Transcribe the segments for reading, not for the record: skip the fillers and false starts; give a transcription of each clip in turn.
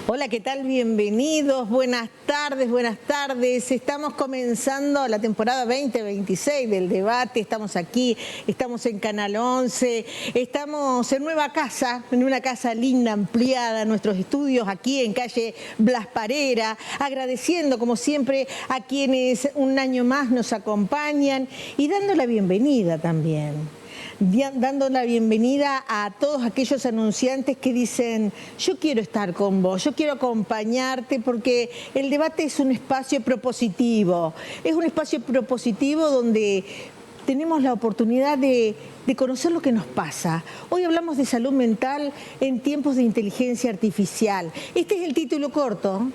Hola, ¿qué tal? Bienvenidos, buenas tardes, buenas tardes. Estamos comenzando la temporada 2026 del debate, estamos aquí, estamos en Canal 11, estamos en nueva casa, en una casa linda, ampliada, nuestros estudios aquí en calle Blas Parera, agradeciendo como siempre a quienes un año más nos acompañan y dando la bienvenida también. Dando la bienvenida a todos aquellos anunciantes que dicen, yo quiero estar con vos, yo quiero acompañarte, porque el debate es un espacio propositivo, donde tenemos la oportunidad de conocer lo que nos pasa. Hoy hablamos de salud mental en tiempos de inteligencia artificial. Este es el título corto.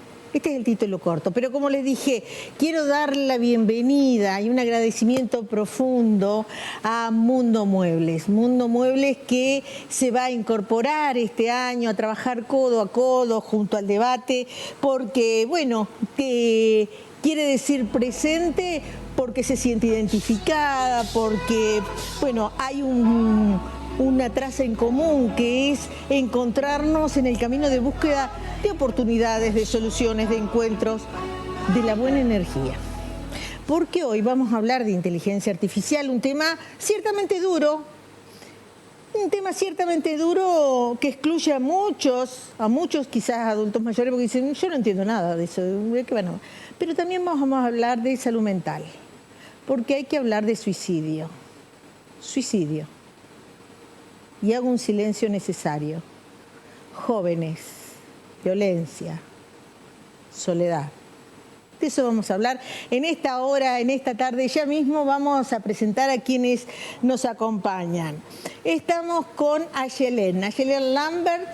Pero como les dije, quiero dar la bienvenida y un agradecimiento profundo a Mundo Muebles. Mundo Muebles que se va a incorporar este año a trabajar codo a codo junto al debate, porque, bueno, quiere decir presente porque se siente identificada, porque, bueno, hay una traza en común que es encontrarnos en el camino de búsqueda de oportunidades, de soluciones, de encuentros, de la buena energía. Porque hoy vamos a hablar de inteligencia artificial, un tema ciertamente duro que excluye a muchos quizás adultos mayores, porque dicen, yo no entiendo nada de eso, bueno, pero también vamos a hablar de salud mental, porque hay que hablar de suicidio. Y hago un silencio necesario. Jóvenes, violencia, soledad. De eso vamos a hablar en esta hora, en esta tarde. Ya mismo vamos a presentar a quienes nos acompañan. Estamos con Ayelen Lambert.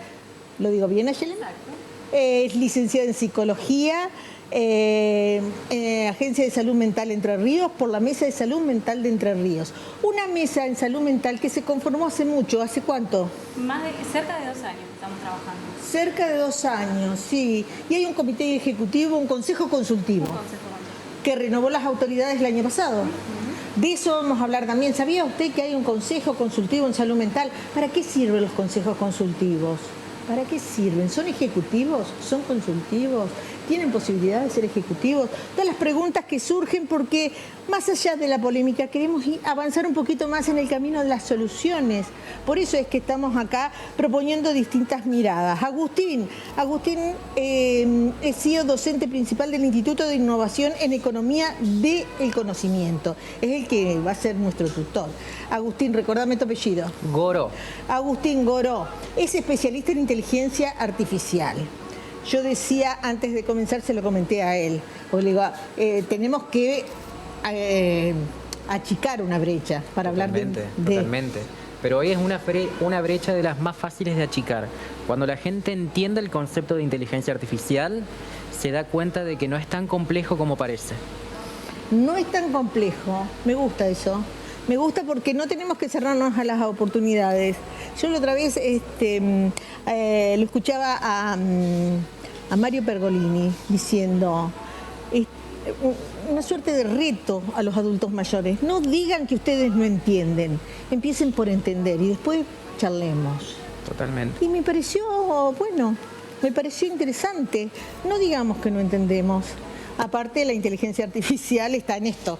¿Lo digo bien, Ayelen? Exacto. Es licenciada en Psicología, Agencia de Salud Mental Entre Ríos, por la Mesa de Salud Mental de Entre Ríos. Una mesa en salud mental que se conformó hace mucho. ¿Hace cuánto? Cerca de 2 años estamos trabajando. Cerca de 2 años, sí. Y hay un comité ejecutivo, un consejo consultivo, que renovó las autoridades el año pasado. De eso vamos a hablar también. ¿Sabía usted que hay un consejo consultivo en salud mental? ¿Para qué sirven los consejos consultivos? ¿Para qué sirven? ¿Son ejecutivos? ¿Son consultivos? ¿Tienen posibilidad de ser ejecutivos? Todas las preguntas que surgen porque, más allá de la polémica, queremos avanzar un poquito más en el camino de las soluciones. Por eso es que estamos acá proponiendo distintas miradas. Agustín es CEO docente principal del Instituto de Innovación en Economía del Conocimiento. Es el que va a ser nuestro tutor. Agustín, recordame tu apellido. Goró. Agustín Goró es especialista en inteligencia artificial. Yo decía, antes de comenzar, se lo comenté a él, porque le digo, tenemos que achicar una brecha para hablar de... Totalmente. Pero hoy es una brecha de las más fáciles de achicar. Cuando la gente entiende el concepto de inteligencia artificial, se da cuenta de que no es tan complejo como parece. No es tan complejo, me gusta eso. Me gusta porque no tenemos que cerrarnos a las oportunidades. Yo la otra vez lo escuchaba a Mario Pergolini diciendo una suerte de reto a los adultos mayores. No digan que ustedes no entienden, empiecen por entender y después charlemos. Totalmente. Y me pareció interesante. No digamos que no entendemos. Aparte, la inteligencia artificial está en esto.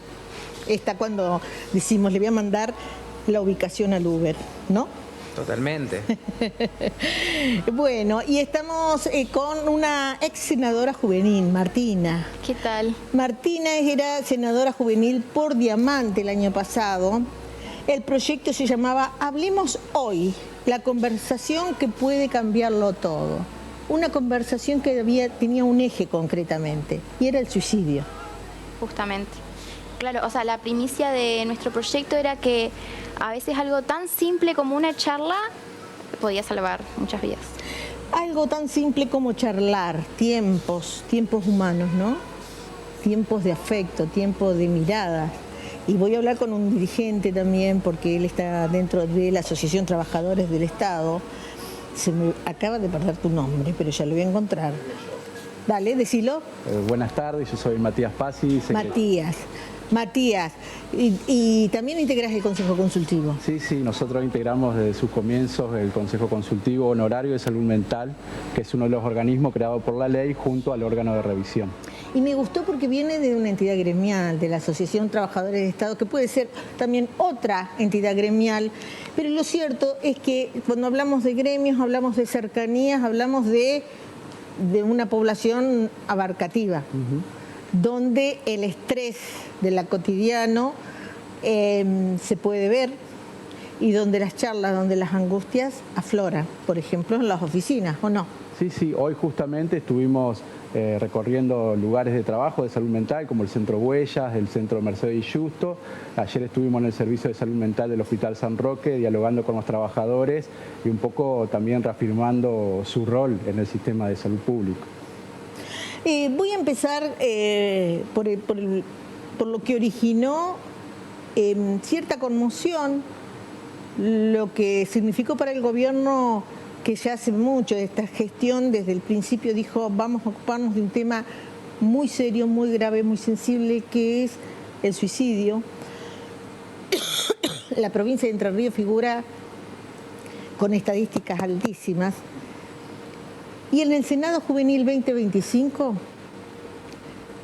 Está cuando decimos, le voy a mandar la ubicación al Uber, ¿no? Totalmente. Bueno, y estamos con una ex senadora juvenil, Martina. ¿Qué tal? Martina era senadora juvenil por Diamante el año pasado. El proyecto se llamaba Hablemos Hoy, la conversación que puede cambiarlo todo. Una conversación que tenía un eje concretamente, y era el suicidio. Justamente. Claro, o sea, la primicia de nuestro proyecto era que a veces algo tan simple como una charla podía salvar muchas vidas. Algo tan simple como charlar, tiempos humanos, ¿no? Tiempos de afecto, tiempos de miradas. Y voy a hablar con un dirigente también, porque él está dentro de la Asociación Trabajadores del Estado. Se me acaba de perder tu nombre, pero ya lo voy a encontrar. Dale, decilo. Buenas tardes, yo soy Matías Pazzi. Matías. Matías, y también integras el Consejo Consultivo. Sí, nosotros integramos desde sus comienzos el Consejo Consultivo Honorario de Salud Mental, que es uno de los organismos creados por la ley junto al órgano de revisión. Y me gustó porque viene de una entidad gremial, de la Asociación Trabajadores de Estado, que puede ser también otra entidad gremial, pero lo cierto es que cuando hablamos de gremios, hablamos de cercanías, hablamos de una población abarcativa, donde el estrés de la cotidiano se puede ver y donde las charlas, donde las angustias afloran, por ejemplo, en las oficinas, ¿o no? Sí, hoy justamente estuvimos recorriendo lugares de trabajo de salud mental como el Centro Huellas, el Centro Mercedes y Justo. Ayer estuvimos en el Servicio de Salud Mental del Hospital San Roque dialogando con los trabajadores y un poco también reafirmando su rol en el sistema de salud público. Voy a empezar por lo que originó cierta conmoción, lo que significó para el gobierno, que ya hace mucho de esta gestión, desde el principio dijo vamos a ocuparnos de un tema muy serio, muy grave, muy sensible, que es el suicidio. La provincia de Entre Ríos figura con estadísticas altísimas. Y en el Senado Juvenil 2025,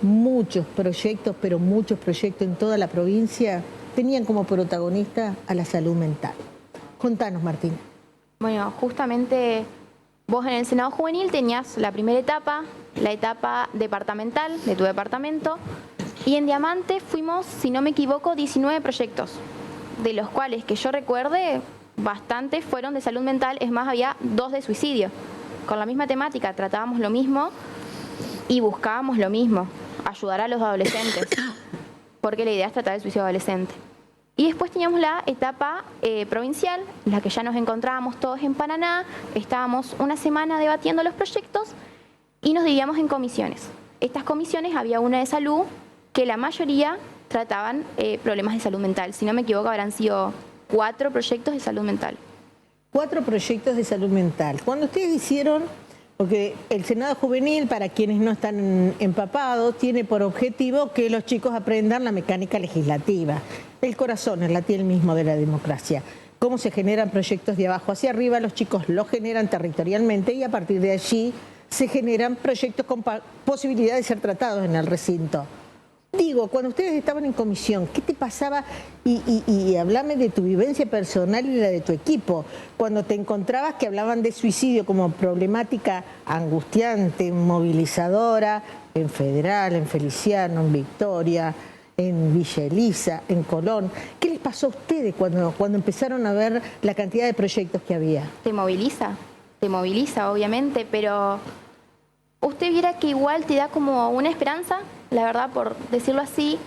muchos proyectos, pero muchos proyectos en toda la provincia, tenían como protagonista a la salud mental. Contanos, Martín. Bueno, justamente vos en el Senado Juvenil tenías la primera etapa, la etapa departamental de tu departamento, y en Diamante fuimos, si no me equivoco, 19 proyectos, de los cuales que yo recuerde, bastantes fueron de salud mental, es más, había 2 de suicidio. Con la misma temática, tratábamos lo mismo y buscábamos lo mismo, ayudar a los adolescentes, porque la idea es tratar el suicidio adolescente. Y después teníamos la etapa provincial, en la que ya nos encontrábamos todos en Paraná, estábamos una semana debatiendo los proyectos y nos dividíamos en comisiones. Estas comisiones, había una de salud, que la mayoría trataban problemas de salud mental. Si no me equivoco, habrán sido 4 proyectos de salud mental. 4 proyectos de salud mental. Cuando ustedes hicieron, porque el Senado Juvenil, para quienes no están empapados, tiene por objetivo que los chicos aprendan la mecánica legislativa. El corazón, el latir mismo de la democracia. Cómo se generan proyectos de abajo hacia arriba, los chicos los generan territorialmente y a partir de allí se generan proyectos con posibilidad de ser tratados en el recinto. Digo, cuando ustedes estaban en comisión, ¿qué te pasaba? Y hablame de tu vivencia personal y la de tu equipo. Cuando te encontrabas que hablaban de suicidio como problemática angustiante, movilizadora, en Federal, en Feliciano, en Victoria, en Villa Elisa, en Colón. ¿Qué les pasó a ustedes cuando empezaron a ver la cantidad de proyectos que había? Te moviliza obviamente, pero usted viera que igual te da como una esperanza, la verdad, por decirlo así,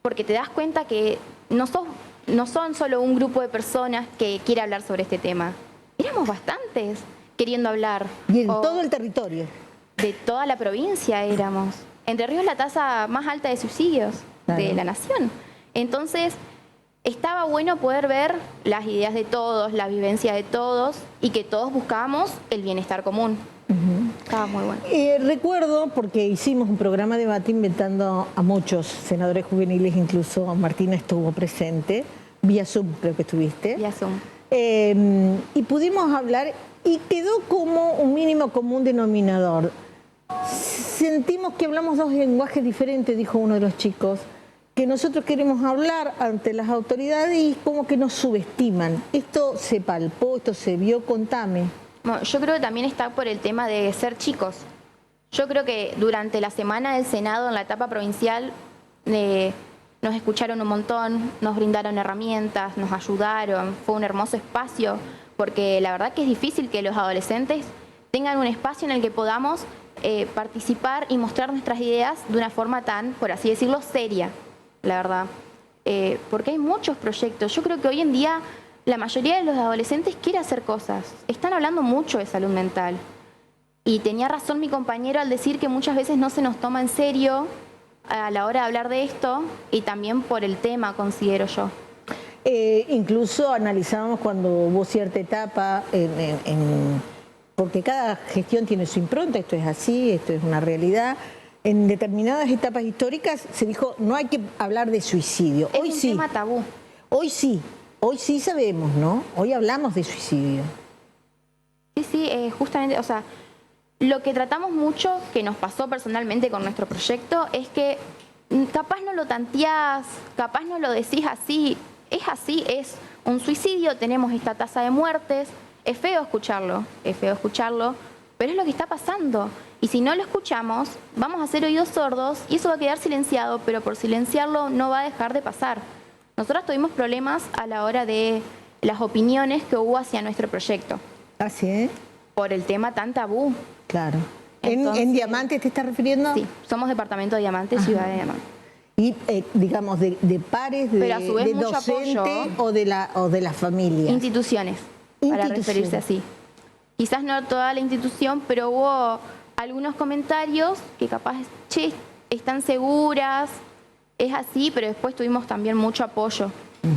porque te das cuenta que no son solo un grupo de personas que quiere hablar sobre este tema. Éramos bastantes queriendo hablar. Y en todo el territorio. De toda la provincia éramos. Entre Ríos la tasa más alta de suicidios de la nación. Entonces, estaba bueno poder ver las ideas de todos, la vivencia de todos y que todos buscábamos el bienestar común. Estaba muy bueno. Recuerdo, porque hicimos un programa de debate inventando a muchos senadores juveniles, incluso Martina estuvo presente, vía Zoom creo que estuviste. Vía Zoom. Y pudimos hablar y quedó como un mínimo común denominador. Sentimos que hablamos 2 lenguajes diferentes, dijo uno de los chicos, que nosotros queremos hablar ante las autoridades y como que nos subestiman. Esto se palpó, esto se vio, contame. Bueno, yo creo que también está por el tema de ser chicos. Yo creo que durante la semana del Senado, en la etapa provincial, nos escucharon un montón, nos brindaron herramientas, nos ayudaron. Fue un hermoso espacio, porque la verdad que es difícil que los adolescentes tengan un espacio en el que podamos participar y mostrar nuestras ideas de una forma tan, por así decirlo, seria, la verdad. Porque hay muchos proyectos. Yo creo que hoy en día la mayoría de los adolescentes quiere hacer cosas. Están hablando mucho de salud mental. Y tenía razón mi compañero al decir que muchas veces no se nos toma en serio a la hora de hablar de esto, y también por el tema, considero yo. Incluso analizábamos cuando hubo cierta etapa, porque cada gestión tiene su impronta, esto es así, esto es una realidad. en determinadas etapas históricas se dijo no hay que hablar de suicidio. Es Hoy un sí. tema tabú. Hoy sí sabemos, ¿no? Hoy hablamos de suicidio. Sí, justamente, o sea, lo que tratamos mucho, que nos pasó personalmente con nuestro proyecto, es que capaz no lo tanteás, capaz no lo decís así, es un suicidio, tenemos esta tasa de muertes, es feo escucharlo, pero es lo que está pasando. Y si no lo escuchamos, vamos a hacer oídos sordos y eso va a quedar silenciado, pero por silenciarlo no va a dejar de pasar. Nosotros tuvimos problemas a la hora de las opiniones que hubo hacia nuestro proyecto. Así es. Por el tema tan tabú. Claro. Entonces, ¿En Diamante te estás refiriendo? Sí, somos departamento de Diamante, ciudad de Diamante. Y digamos, de pares, Pero a su vez de mucho docente apoyo. o de las familias. Instituciones, para referirse así. Quizás no toda la institución, pero hubo algunos comentarios que capaz, che, están seguras, es así, pero después tuvimos también mucho apoyo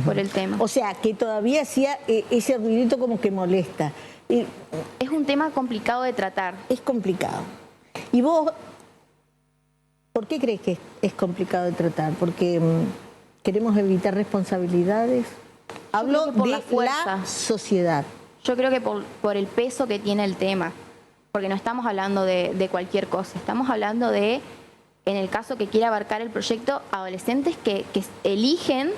por el tema. O sea, que todavía hacía ese ruidito como que molesta. Es un tema complicado de tratar. Es complicado. ¿Y vos, por qué crees que es complicado de tratar? Porque queremos evitar responsabilidades. Hablo creo que por de la fuerza. la sociedad. Yo creo que por el peso que tiene el tema, porque no estamos hablando de cualquier cosa, estamos hablando de, en el caso que quiera abarcar el proyecto, adolescentes que eligen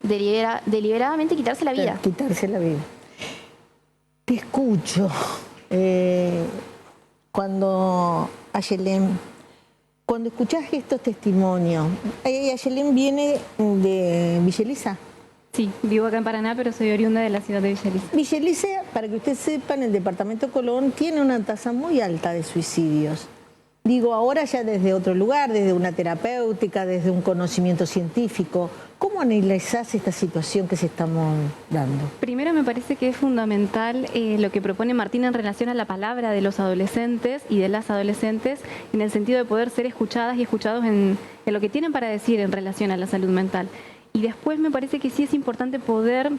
deliberadamente quitarse la vida. Quitarse la vida. Te escucho cuando escuchás estos testimonios. Ayelén viene de Villa Elisa. Sí, vivo acá en Paraná, pero soy oriunda de la ciudad de Villa Elisa. Villa Elisa, para que ustedes sepan, el departamento Colón tiene una tasa muy alta de suicidios. Digo, ahora ya desde otro lugar, desde una terapéutica, desde un conocimiento científico. ¿Cómo analizás esta situación que se estamos dando? Primero me parece que es fundamental lo que propone Martín en relación a la palabra de los adolescentes y de las adolescentes, en el sentido de poder ser escuchadas y escuchados en lo que tienen para decir en relación a la salud mental. Y después me parece que sí es importante poder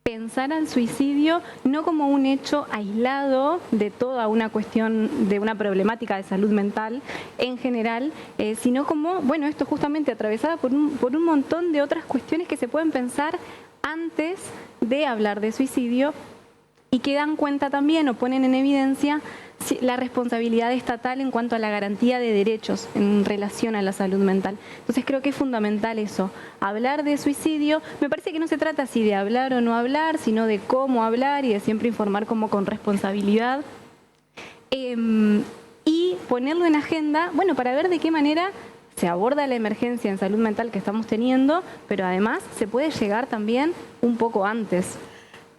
pensar al suicidio no como un hecho aislado de toda una cuestión, de una problemática de salud mental en general, sino como, bueno, esto justamente atravesada por un montón de otras cuestiones que se pueden pensar antes de hablar de suicidio y que dan cuenta también o ponen en evidencia la responsabilidad estatal en cuanto a la garantía de derechos en relación a la salud mental. Entonces creo que es fundamental eso, hablar de suicidio. Me parece que no se trata así de hablar o no hablar, sino de cómo hablar y de siempre informar como con responsabilidad. Y ponerlo en agenda, bueno, para ver de qué manera se aborda la emergencia en salud mental que estamos teniendo, pero además se puede llegar también un poco antes.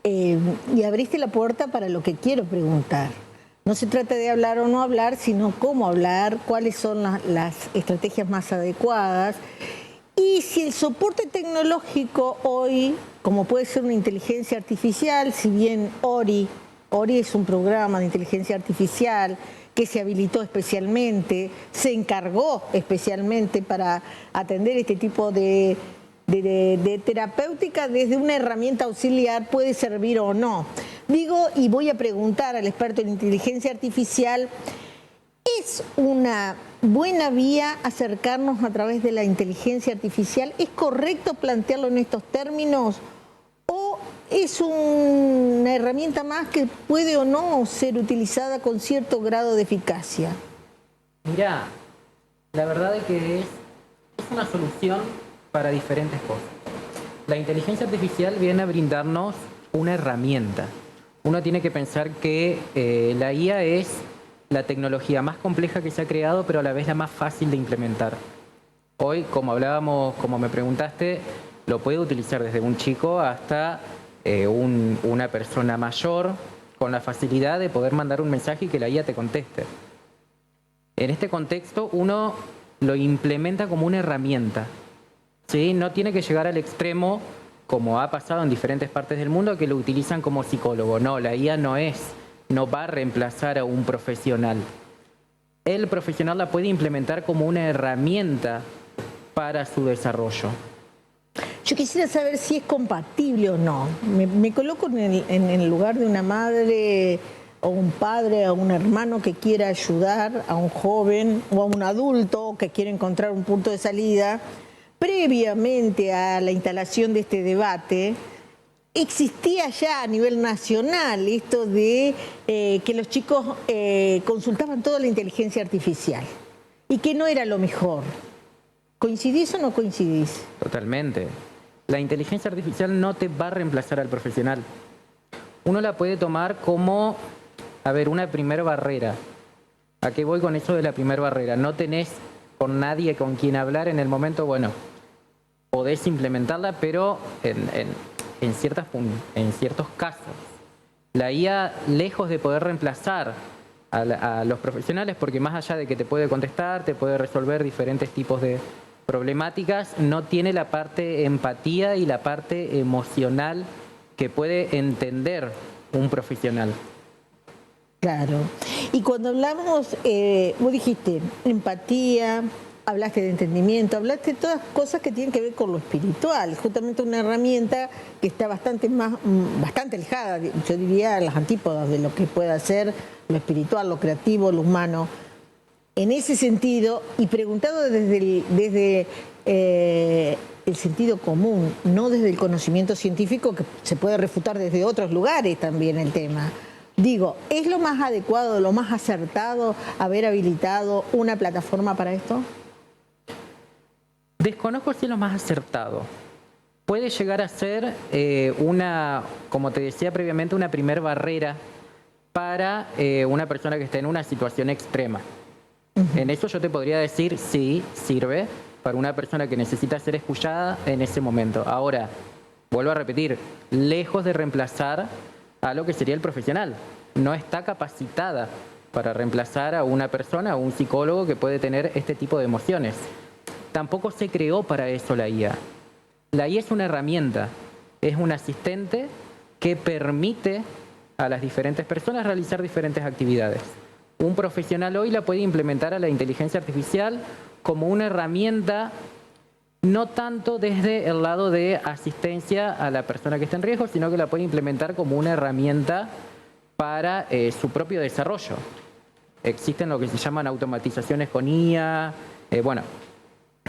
Y abriste la puerta para lo que quiero preguntar. No se trata de hablar o no hablar, sino cómo hablar, cuáles son las estrategias más adecuadas. Y si el soporte tecnológico hoy, como puede ser una inteligencia artificial, si bien Ori es un programa de inteligencia artificial que se habilitó especialmente, se encargó especialmente para atender este tipo de terapéutica desde una herramienta auxiliar, puede servir o no. Digo, y voy a preguntar al experto en inteligencia artificial, ¿es una buena vía acercarnos a través de la inteligencia artificial? ¿Es correcto plantearlo en estos términos? ¿O es una herramienta más que puede o no ser utilizada con cierto grado de eficacia? Mirá, la verdad es que es una solución para diferentes cosas. La inteligencia artificial viene a brindarnos una herramienta. Uno tiene que pensar que la IA es la tecnología más compleja que se ha creado, pero a la vez la más fácil de implementar. Hoy, como hablábamos, como me preguntaste, lo puede utilizar desde un chico hasta una persona mayor, con la facilidad de poder mandar un mensaje y que la IA te conteste. En este contexto, uno lo implementa como una herramienta. ¿Sí? No tiene que llegar al extremo, como ha pasado en diferentes partes del mundo, que lo utilizan como psicólogo. No, la IA no va a reemplazar a un profesional. El profesional la puede implementar como una herramienta para su desarrollo. Yo quisiera saber si es compatible o no. Me coloco en el lugar de una madre o un padre, a un hermano que quiera ayudar a un joven o a un adulto que quiere encontrar un punto de salida, previamente a la instalación de este debate, existía ya a nivel nacional esto de que los chicos consultaban toda la inteligencia artificial y que no era lo mejor. ¿Coincidís o no coincidís? Totalmente. La inteligencia artificial no te va a reemplazar al profesional. Uno la puede tomar como, una primera barrera. ¿A qué voy con eso de la primera barrera? No tenés con nadie con quien hablar en el momento, podés implementarla, pero en ciertos casos. La IA, lejos de poder reemplazar a los profesionales, porque más allá de que te puede contestar, te puede resolver diferentes tipos de problemáticas, no tiene la parte empatía y la parte emocional que puede entender un profesional. Claro. Y cuando hablamos, vos dijiste empatía, hablaste de entendimiento, hablaste de todas cosas que tienen que ver con lo espiritual, justamente una herramienta que está bastante alejada, yo diría, a las antípodas de lo que pueda ser lo espiritual, lo creativo, lo humano. En ese sentido, y preguntado desde el sentido común, no desde el conocimiento científico, que se puede refutar desde otros lugares también el tema. Digo, ¿es lo más adecuado, lo más acertado haber habilitado una plataforma para esto? Desconozco si es lo más acertado. Puede llegar a ser como te decía previamente, una primer barrera para una persona que esté en una situación extrema. En eso yo te podría decir, sí, sirve para una persona que necesita ser escuchada en ese momento. Ahora, vuelvo a repetir, lejos de reemplazar a lo que sería el profesional. No está capacitada para reemplazar a una persona o un psicólogo que puede tener este tipo de emociones. Tampoco se creó para eso la IA. La IA es una herramienta, es un asistente que permite a las diferentes personas realizar diferentes actividades. Un profesional hoy la puede implementar a la inteligencia artificial como una herramienta, no tanto desde el lado de asistencia a la persona que está en riesgo, sino que la puede implementar como una herramienta para su propio desarrollo. Existen lo que se llaman automatizaciones con IA,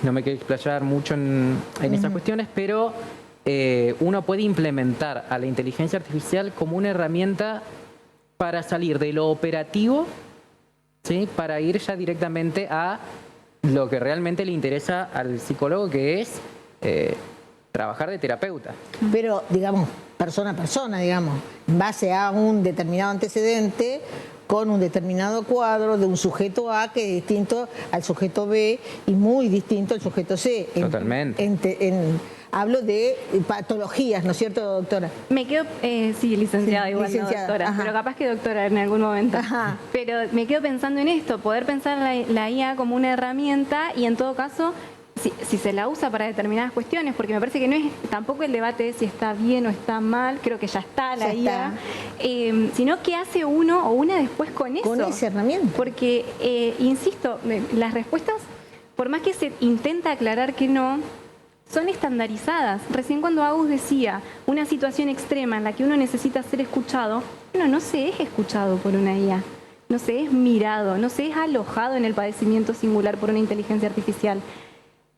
no me quiero explayar mucho en esas cuestiones, pero uno puede implementar a la inteligencia artificial como una herramienta para salir de lo operativo, ¿sí?, para ir ya directamente a lo que realmente le interesa al psicólogo, que es trabajar de terapeuta. Pero, digamos, persona a persona, digamos, en base a un determinado antecedente, con un determinado cuadro de un sujeto A que es distinto al sujeto B y muy distinto al sujeto C. Totalmente. Hablo de patologías, ¿no es cierto, doctora? Me quedo, sí, licenciada, Sí, igual, licenciada, no doctora, ajá. pero capaz que doctora en algún momento. Ajá. Pero me quedo pensando en esto, poder pensar la IA como una herramienta y en todo caso, si se la usa para determinadas cuestiones, porque me parece que no es tampoco el debate de si está bien o está mal, creo que ya está la IA, sino qué hace uno o una después con eso. Con esa herramienta. Porque, insisto, las respuestas, por más que se intenta aclarar que no, son estandarizadas. Recién cuando Agus decía una situación extrema en la que uno necesita ser escuchado, no se es escuchado por una IA, no se es mirado, no se es alojado en el padecimiento singular por una inteligencia artificial.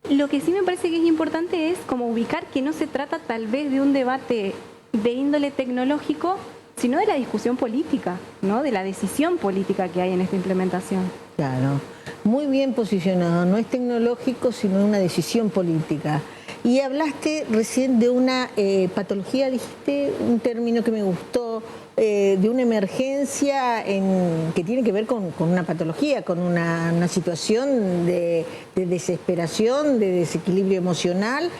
Lo que sí me parece que es importante es como ubicar que no se trata tal vez de un debate de índole tecnológico, sino de la discusión política, ¿no?, de la decisión política que hay en esta implementación. Claro, muy bien posicionado. No es tecnológico, sino una decisión política. Y hablaste recién de una patología, dijiste un término que me gustó, de una emergencia que tiene que ver con una patología, con una situación de desesperación, de desequilibrio emocional,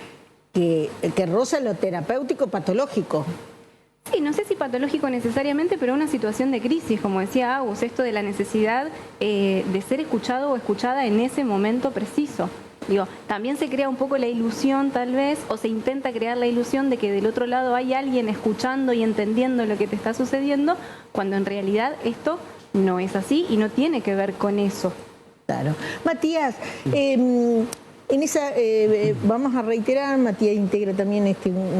que roza lo terapéutico patológico. Sí, no sé si patológico necesariamente, pero una situación de crisis, como decía Agus, esto de la necesidad de ser escuchado o escuchada en ese momento preciso. Digo, también se crea un poco la ilusión tal vez, o se intenta crear la ilusión de que del otro lado hay alguien escuchando y entendiendo lo que te está sucediendo, cuando en realidad esto no es así y no tiene que ver con eso. Claro. Matías, En esa, vamos a reiterar, Matías integra también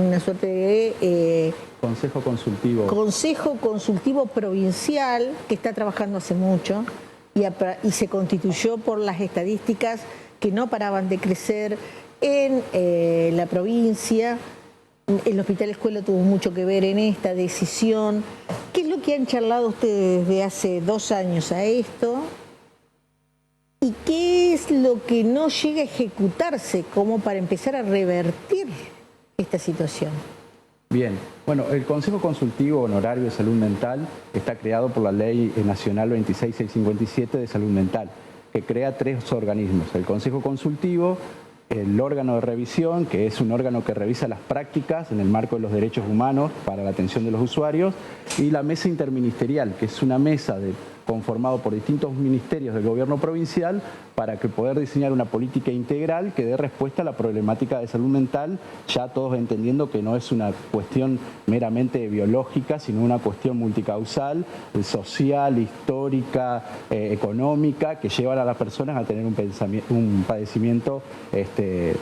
una suerte de Consejo Consultivo. Consejo Consultivo Provincial, que está trabajando hace mucho y se constituyó por las estadísticas que no paraban de crecer en la provincia. El Hospital Escuela tuvo mucho que ver en esta decisión. ¿Qué es lo que han charlado ustedes desde hace 2 años a esto? ¿Y qué es lo que no llega a ejecutarse como para empezar a revertir esta situación? Bien, bueno, el Consejo Consultivo Honorario de Salud Mental está creado por la Ley Nacional 26657 de Salud Mental, que crea 3 organismos: el Consejo Consultivo, el órgano de revisión, que es un órgano que revisa las prácticas en el marco de los derechos humanos para la atención de los usuarios, y la mesa interministerial, que es una mesa conformado por distintos ministerios del gobierno provincial para que poder diseñar una política integral que dé respuesta a la problemática de salud mental, ya todos entendiendo que no es una cuestión meramente biológica, sino una cuestión multicausal, social, histórica, económica, que llevan a las personas a tener un padecimiento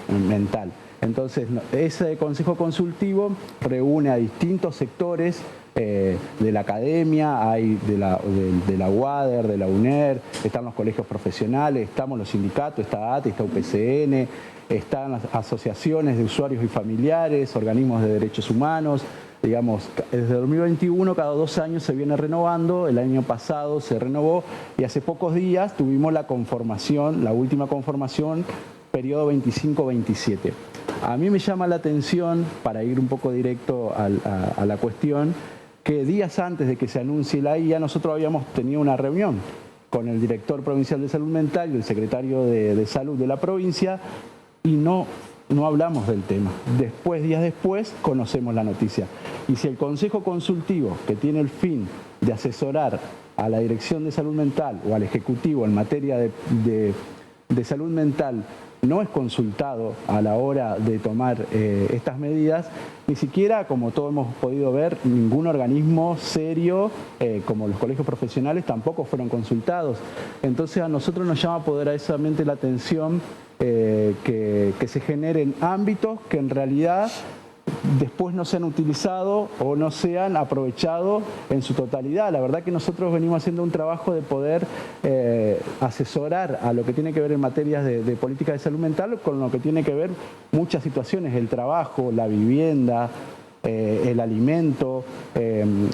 mental. Entonces, ese Consejo Consultivo reúne a distintos sectores de la academia, hay de la UADER, de la UNER, están los colegios profesionales, estamos los sindicatos, está ATE, está UPCN, están las asociaciones de usuarios y familiares, organismos de derechos humanos. Digamos, desde 2021 cada 2 años se viene renovando, el año pasado se renovó y hace pocos días tuvimos la conformación, la última conformación, periodo 25-27. A mí me llama la atención, para ir un poco directo a la cuestión, que días antes de que se anuncie la IA, nosotros habíamos tenido una reunión con el director provincial de salud mental y el secretario de salud de la provincia y no hablamos del tema. Días después, conocemos la noticia. Y si el Consejo Consultivo, que tiene el fin de asesorar a la Dirección de Salud Mental o al Ejecutivo en materia de salud mental, no es consultado a la hora de tomar estas medidas, ni siquiera, como todos hemos podido ver, ningún organismo serio, como los colegios profesionales, tampoco fueron consultados. Entonces a nosotros nos llama poderosamente la atención que se generen ámbitos que en realidad después no se han utilizado o no se han aprovechado en su totalidad. La verdad que nosotros venimos haciendo un trabajo de poder asesorar a lo que tiene que ver en materias de política de salud mental con lo que tiene que ver muchas situaciones, el trabajo, la vivienda, el alimento.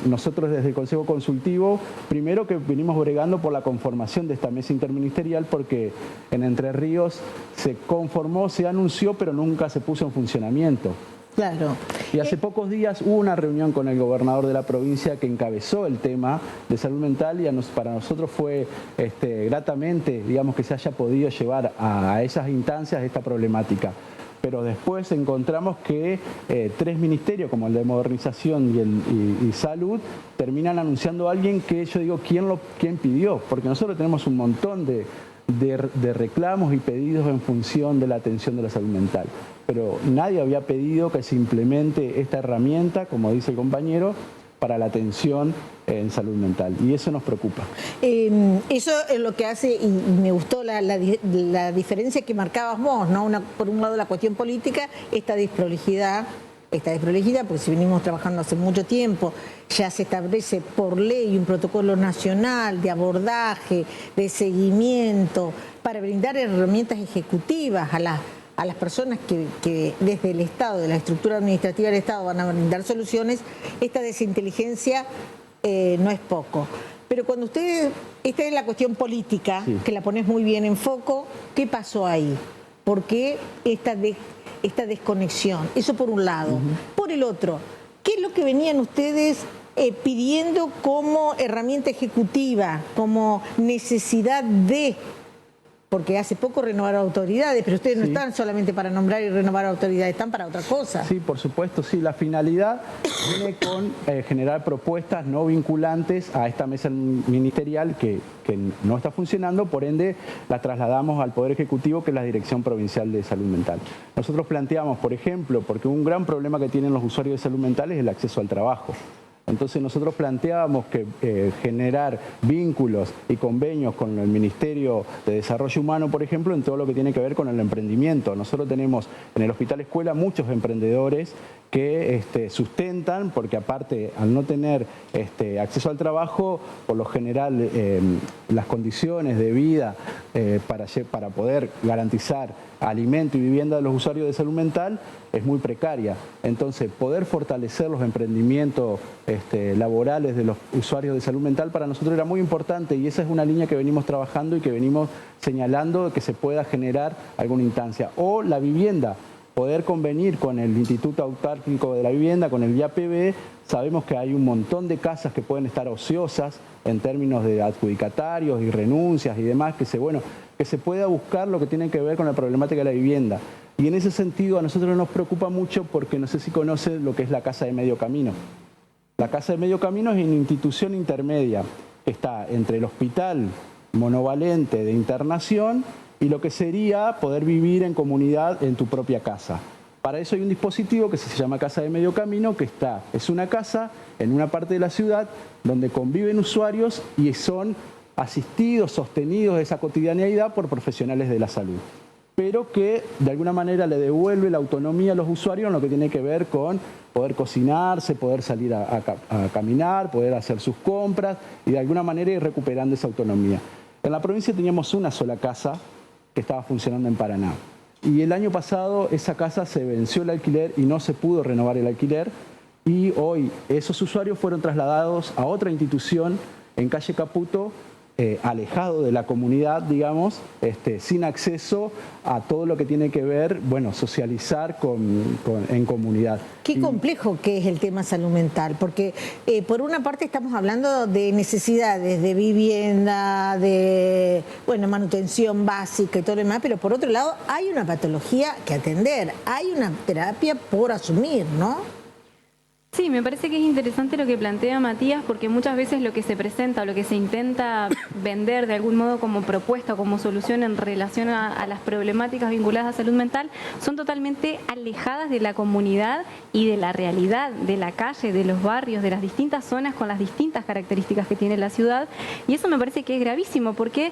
Nosotros desde el Consejo Consultivo, primero que venimos bregando por la conformación de esta mesa interministerial porque en Entre Ríos se conformó, se anunció, pero nunca se puso en funcionamiento. Claro. Y hace pocos días hubo una reunión con el gobernador de la provincia que encabezó el tema de salud mental y para nosotros fue gratamente, digamos, que se haya podido llevar a esas instancias esta problemática. Pero después encontramos que 3 ministerios, como el de Modernización y Salud, terminan anunciando a alguien que yo digo, ¿quién pidió? Porque nosotros tenemos un montón de reclamos y pedidos en función de la atención de la salud mental. Pero nadie había pedido que se implemente esta herramienta, como dice el compañero, para la atención en salud mental. Y eso nos preocupa. Eso es lo que hace, y me gustó la diferencia que marcabas vos, ¿no? Por un lado la cuestión política, esta desprolijidad, porque si venimos trabajando hace mucho tiempo, ya se establece por ley un protocolo nacional de abordaje, de seguimiento, para brindar herramientas ejecutivas a las personas que desde el Estado, de la estructura administrativa del Estado, van a brindar soluciones. Esta desinteligencia no es poco. Pero cuando esta es la cuestión política, sí, que la pones muy bien en foco, ¿qué pasó ahí? ¿Por qué esta desconexión? Eso por un lado. Por el otro, ¿qué es lo que venían ustedes pidiendo como herramienta ejecutiva, como necesidad de? Porque hace poco renovaron autoridades, pero ustedes no están solamente para nombrar y renovar autoridades, están para otra cosa. Sí, por supuesto, sí. La finalidad viene con generar propuestas no vinculantes a esta mesa ministerial que no está funcionando, por ende la trasladamos al Poder Ejecutivo, que es la Dirección Provincial de Salud Mental. Nosotros planteamos, por ejemplo, porque un gran problema que tienen los usuarios de salud mental es el acceso al trabajo. Entonces nosotros planteábamos que generar vínculos y convenios con el Ministerio de Desarrollo Humano, por ejemplo, en todo lo que tiene que ver con el emprendimiento. Nosotros tenemos en el Hospital Escuela muchos emprendedores que sustentan, porque aparte al no tener acceso al trabajo, por lo general las condiciones de vida para poder garantizar alimento y vivienda de los usuarios de salud mental es muy precaria. Entonces, poder fortalecer los emprendimientos laborales de los usuarios de salud mental para nosotros era muy importante, y esa es una línea que venimos trabajando y que venimos señalando que se pueda generar alguna instancia. O la vivienda, poder convenir con el Instituto Autárquico de la Vivienda, con el IAPB. Sabemos que hay un montón de casas que pueden estar ociosas en términos de adjudicatarios y renuncias y demás, que se pueda buscar lo que tiene que ver con la problemática de la vivienda. Y en ese sentido a nosotros nos preocupa mucho porque no sé si conocen lo que es la Casa de Medio Camino. La Casa de Medio Camino es una institución intermedia que está entre el hospital monovalente de internación y lo que sería poder vivir en comunidad en tu propia casa. Para eso hay un dispositivo que se llama Casa de Medio Camino, es una casa en una parte de la ciudad donde conviven usuarios y son asistidos, sostenidos de esa cotidianeidad por profesionales de la salud, pero que de alguna manera le devuelve la autonomía a los usuarios en lo que tiene que ver con poder cocinarse, poder salir a caminar, poder hacer sus compras y de alguna manera ir recuperando esa autonomía. En la provincia teníamos una sola casa que estaba funcionando en Paraná. Y el año pasado esa casa se venció el alquiler y no se pudo renovar el alquiler, y hoy esos usuarios fueron trasladados a otra institución en calle Caputo, alejado de la comunidad, digamos, sin acceso a todo lo que tiene que ver, socializar en comunidad. Qué complejo que es el tema salud mental, porque por una parte estamos hablando de necesidades de vivienda, de manutención básica y todo lo demás, pero por otro lado hay una patología que atender, hay una terapia por asumir, ¿no? Sí, me parece que es interesante lo que plantea Matías, porque muchas veces lo que se presenta o lo que se intenta vender de algún modo como propuesta o como solución en relación a las problemáticas vinculadas a salud mental son totalmente alejadas de la comunidad y de la realidad, de la calle, de los barrios, de las distintas zonas con las distintas características que tiene la ciudad. Y eso me parece que es gravísimo, porque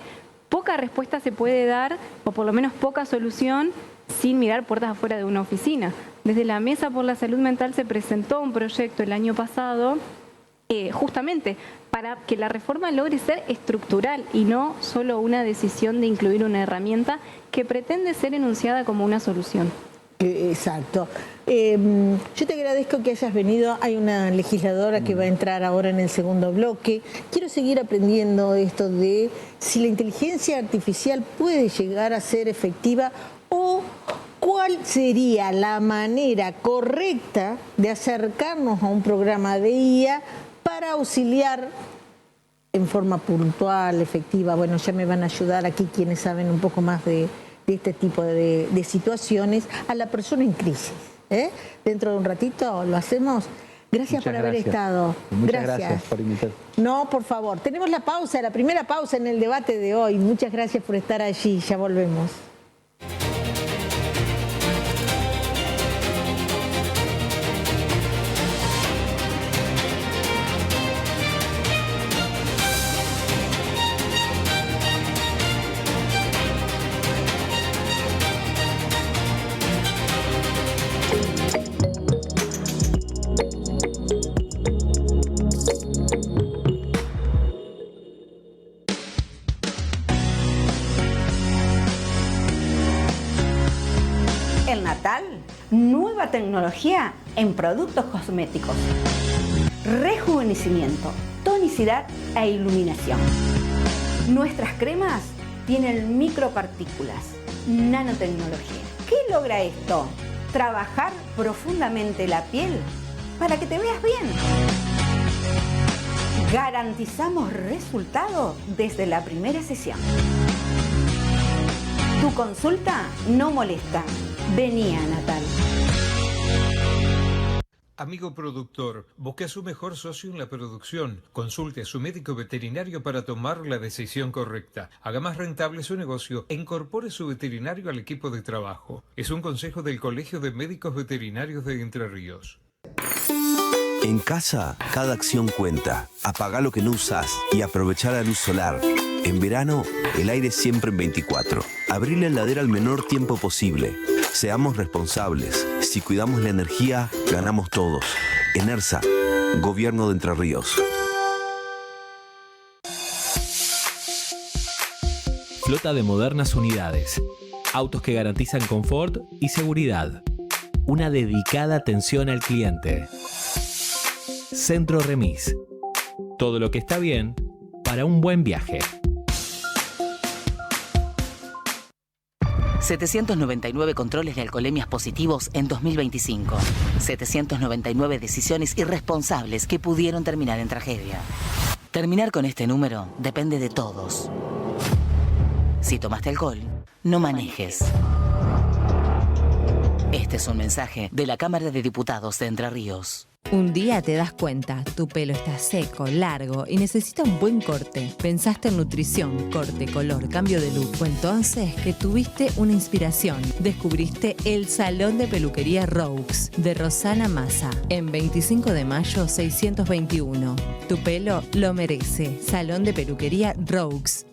poca respuesta se puede dar, o por lo menos poca solución, sin mirar puertas afuera de una oficina. Desde la Mesa por la Salud Mental se presentó un proyecto el año pasado justamente para que la reforma logre ser estructural y no solo una decisión de incluir una herramienta que pretende ser enunciada como una solución. Exacto. Yo te agradezco que hayas venido. Hay una legisladora que va a entrar ahora en el segundo bloque. Quiero seguir aprendiendo esto de si la inteligencia artificial puede llegar a ser efectiva o cuál sería la manera correcta de acercarnos a un programa de IA para auxiliar en forma puntual, efectiva. Bueno, ya me van a ayudar aquí quienes saben un poco más de este tipo de situaciones, a la persona en crisis. Dentro de un ratito lo hacemos. Gracias por haber estado. Muchas gracias por invitar. No, por favor. Tenemos la pausa, la primera pausa en el debate de hoy. Muchas gracias por estar allí. Ya volvemos. El Natal, nueva tecnología en productos cosméticos. Rejuvenecimiento, tonicidad e iluminación. Nuestras cremas tienen micropartículas, nanotecnología. ¿Qué logra esto? Trabajar profundamente la piel para que te veas bien. Garantizamos resultado desde la primera sesión. Tu consulta no molesta. Vení a Natal. Amigo productor, busque a su mejor socio en la producción. Consulte a su médico veterinario para tomar la decisión correcta. Haga más rentable su negocio e incorpore su veterinario al equipo de trabajo. Es un consejo del Colegio de Médicos Veterinarios de Entre Ríos. En casa, cada acción cuenta. Apagá lo que no usás y aprovechá la luz solar. En verano, el aire siempre en 24. Abrí la heladera al menor tiempo posible. Seamos responsables. Si cuidamos la energía, ganamos todos. ENERSA, Gobierno de Entre Ríos. Flota de modernas unidades. Autos que garantizan confort y seguridad. Una dedicada atención al cliente. Centro Remis. Todo lo que está bien para un buen viaje. 799 controles de alcoholemias positivos en 2025. 799 decisiones irresponsables que pudieron terminar en tragedia. Terminar con este número depende de todos. Si tomaste alcohol, no manejes. Este es un mensaje de la Cámara de Diputados de Entre Ríos. Un día te das cuenta, tu pelo está seco, largo y necesita un buen corte. Pensaste en nutrición, corte, color, cambio de look. Fue entonces que tuviste una inspiración. Descubriste el Salón de Peluquería Roux de Rosana Massa en 25 de mayo 621. Tu pelo lo merece. Salón de Peluquería Roux.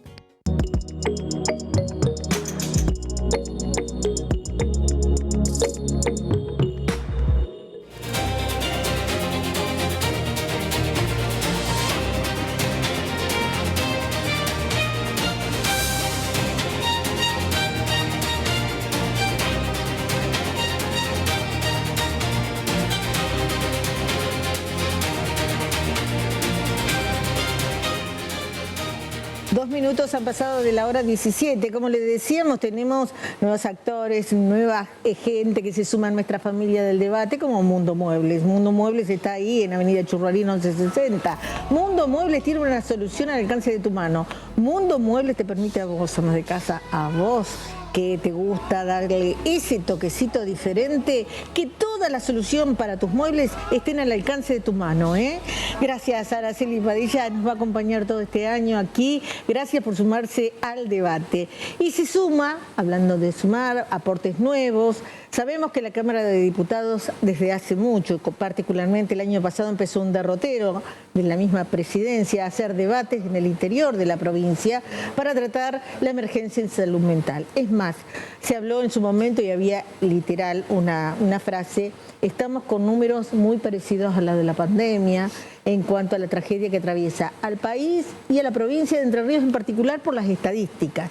Minutos han pasado de la hora 17. Como les decíamos, tenemos nuevos actores, nueva gente que se suma a nuestra familia del debate, como Mundo Muebles. Mundo Muebles está ahí en Avenida Churruarín 1160. Mundo Muebles tiene una solución al alcance de tu mano. Mundo Muebles te permite a vos, amas de casa, a vos que te gusta darle ese toquecito diferente, que toda la solución para tus muebles estén al alcance de tu mano, ¿eh? Gracias, Araceli Padilla, nos va a acompañar todo este año aquí. Gracias por sumarse al debate. Y se suma, hablando de sumar, aportes nuevos. Sabemos que la Cámara de Diputados desde hace mucho, particularmente el año pasado, empezó un derrotero de la misma presidencia a hacer debates en el interior de la provincia para tratar la emergencia en salud mental. Es más, se habló en su momento y había literal una frase: estamos con números muy parecidos a la de la pandemia en cuanto a la tragedia que atraviesa al país y a la provincia de Entre Ríos en particular por las estadísticas.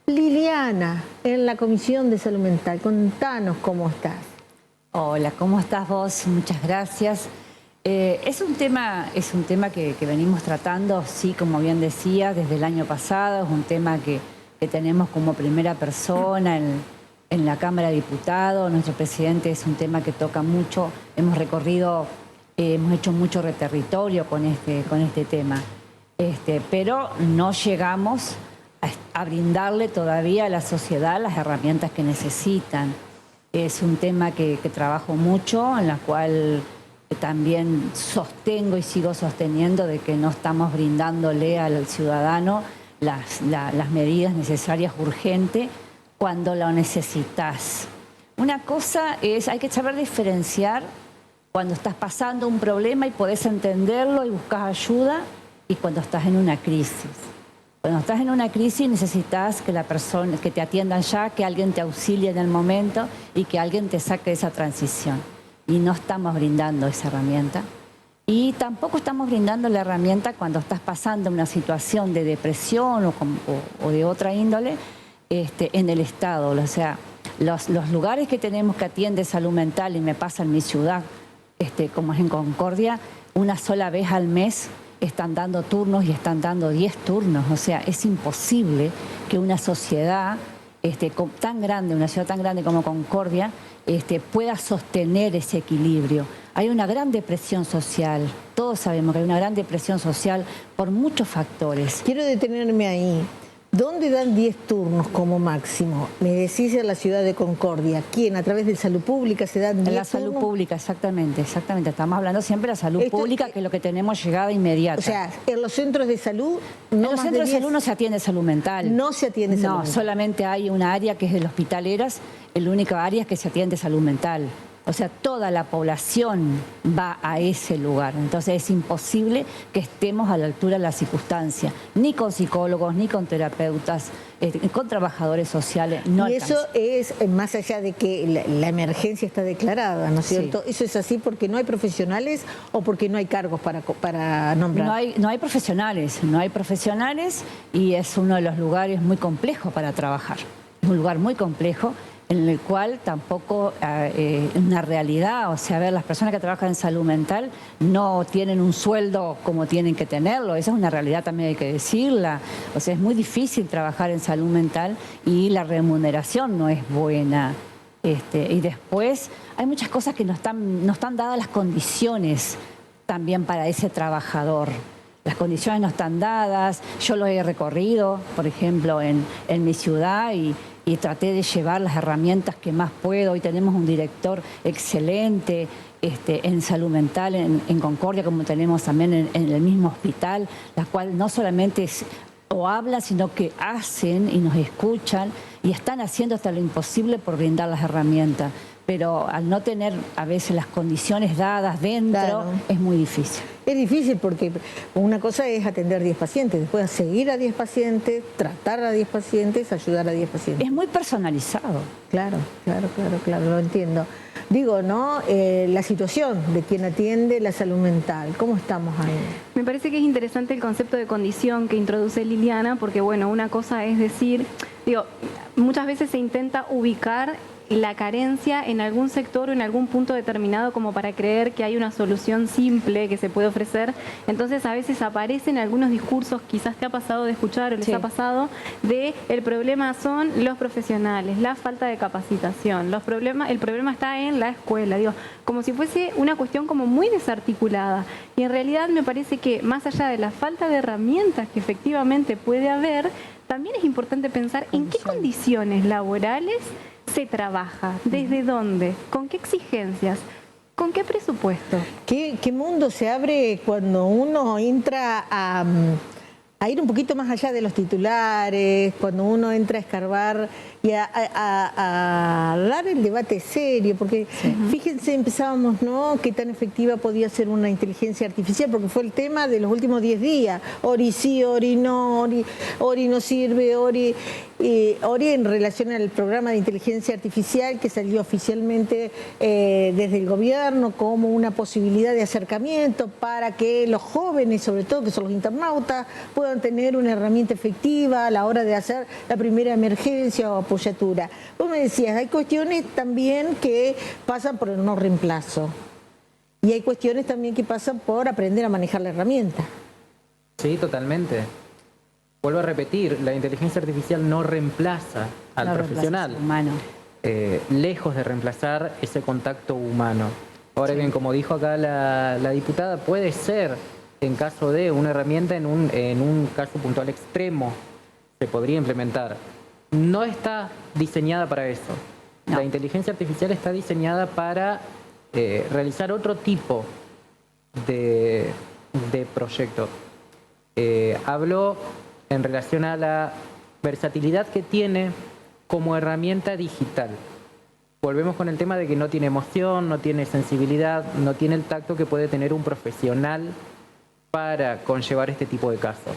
Liliana, en la Comisión de Salud Mental, contanos cómo estás. Hola, ¿cómo estás vos? Muchas gracias. Es un tema que venimos tratando, sí, como bien decía, desde el año pasado. Es un tema que tenemos como primera persona en la Cámara de Diputados. Nuestro presidente es un tema que toca mucho. Hemos hecho mucho territorio con este tema. Pero no llegamos a brindarle todavía a la sociedad las herramientas que necesitan. Es un tema que trabajo mucho, en la cual también sostengo y sigo sosteniendo de que no estamos brindándole al ciudadano las medidas necesarias urgentes cuando lo necesitas. Una cosa es, hay que saber diferenciar cuando estás pasando un problema y podés entenderlo y buscas ayuda, y cuando estás en una crisis. Cuando estás en una crisis necesitas que te atiendan ya, que alguien te auxilie en el momento y que alguien te saque de esa transición. Y no estamos brindando esa herramienta. Y tampoco estamos brindando la herramienta cuando estás pasando una situación de depresión o de otra índole en el Estado. O sea, los lugares que tenemos que atiende salud mental, y me pasa en mi ciudad, como es en Concordia, una sola vez al mes están dando turnos y están dando 10 turnos. O sea, es imposible que una sociedad tan grande, una ciudad tan grande como Concordia, pueda sostener ese equilibrio. Hay una gran depresión social, todos sabemos que hay una gran depresión social por muchos factores. Quiero detenerme ahí. ¿Dónde dan 10 turnos como máximo? Me decís en la ciudad de Concordia. ¿Quién? ¿A través de salud pública se dan 10 turnos? En la salud pública, exactamente. Estamos hablando siempre de la salud pública, que es lo que tenemos llegada inmediata. O sea, en los centros de salud... En los centros de salud no se atiende salud mental. No se atiende salud mental. No, solamente hay una área que es el hospitaleras, el único área es que se atiende salud mental. O sea, toda la población va a ese lugar. Entonces es imposible que estemos a la altura de la circunstancia, ni con psicólogos, ni con terapeutas, con trabajadores sociales. No y alcanza. eso es, más allá de que la emergencia está declarada, ¿no es cierto? Sí. ¿Eso es así porque no hay profesionales o porque no hay cargos para nombrar? No hay profesionales, y es uno de los lugares muy complejos para trabajar. Es un lugar muy complejo en el cual tampoco una realidad, o sea, a ver, las personas que trabajan en salud mental no tienen un sueldo como tienen que tenerlo, esa es una realidad, también hay que decirla. O sea, es muy difícil trabajar en salud mental y la remuneración no es buena. Y después hay muchas cosas que no están dadas las condiciones también para ese trabajador. Las condiciones no están dadas, yo lo he recorrido, por ejemplo, en mi ciudad y traté de llevar las herramientas que más puedo. Hoy tenemos un director excelente en salud mental, en Concordia, como tenemos también en el mismo hospital, la cual no solamente hablan, sino que hacen y nos escuchan y están haciendo hasta lo imposible por brindar las herramientas. Pero al no tener a veces las condiciones dadas dentro, claro, es muy difícil. Es difícil porque una cosa es atender 10 pacientes, después seguir a 10 pacientes, tratar a 10 pacientes, ayudar a 10 pacientes. Es muy personalizado. Claro, lo entiendo. Digo, ¿no? La situación de quien atiende la salud mental, ¿cómo estamos ahí? Me parece que es interesante el concepto de condición que introduce Liliana, porque bueno, una cosa es decir, muchas veces se intenta ubicar la carencia en algún sector o en algún punto determinado como para creer que hay una solución simple que se puede ofrecer. Entonces a veces aparecen algunos discursos, quizás te ha pasado de escuchar o les ha pasado, de el problema son los profesionales, la falta de capacitación, el problema está en la escuela, como si fuese una cuestión como muy desarticulada. Y en realidad me parece que más allá de la falta de herramientas que efectivamente puede haber, también es importante pensar en qué condiciones laborales se trabaja, desde dónde, con qué exigencias, con qué presupuesto. ¿Qué mundo se abre cuando uno entra a ir un poquito más allá de los titulares, cuando uno entra a escarbar y a dar el debate serio? Porque fíjense, empezábamos, ¿no?, qué tan efectiva podía ser una inteligencia artificial, porque fue el tema de los últimos 10 días. Ori sí, Ori no, Ori no sirve, Ori en relación al programa de inteligencia artificial que salió oficialmente desde el gobierno como una posibilidad de acercamiento para que los jóvenes, sobre todo que son los internautas, puedan tener una herramienta efectiva a la hora de hacer la primera emergencia o apoyatura. Vos me decías, hay cuestiones también que pasan por el no reemplazo y hay cuestiones también que pasan por aprender a manejar la herramienta. Sí, totalmente. Vuelvo a repetir, la inteligencia artificial no reemplaza al profesional. Humano. Lejos de reemplazar ese contacto humano. Ahora bien, como dijo acá la diputada, puede ser, en caso de una herramienta, en un caso puntual extremo, se podría implementar. No está diseñada para eso. No. La inteligencia artificial está diseñada para realizar otro tipo de proyecto. Hablo en relación a la versatilidad que tiene como herramienta digital. Volvemos con el tema de que no tiene emoción, no tiene sensibilidad, no tiene el tacto que puede tener un profesional para conllevar este tipo de casos.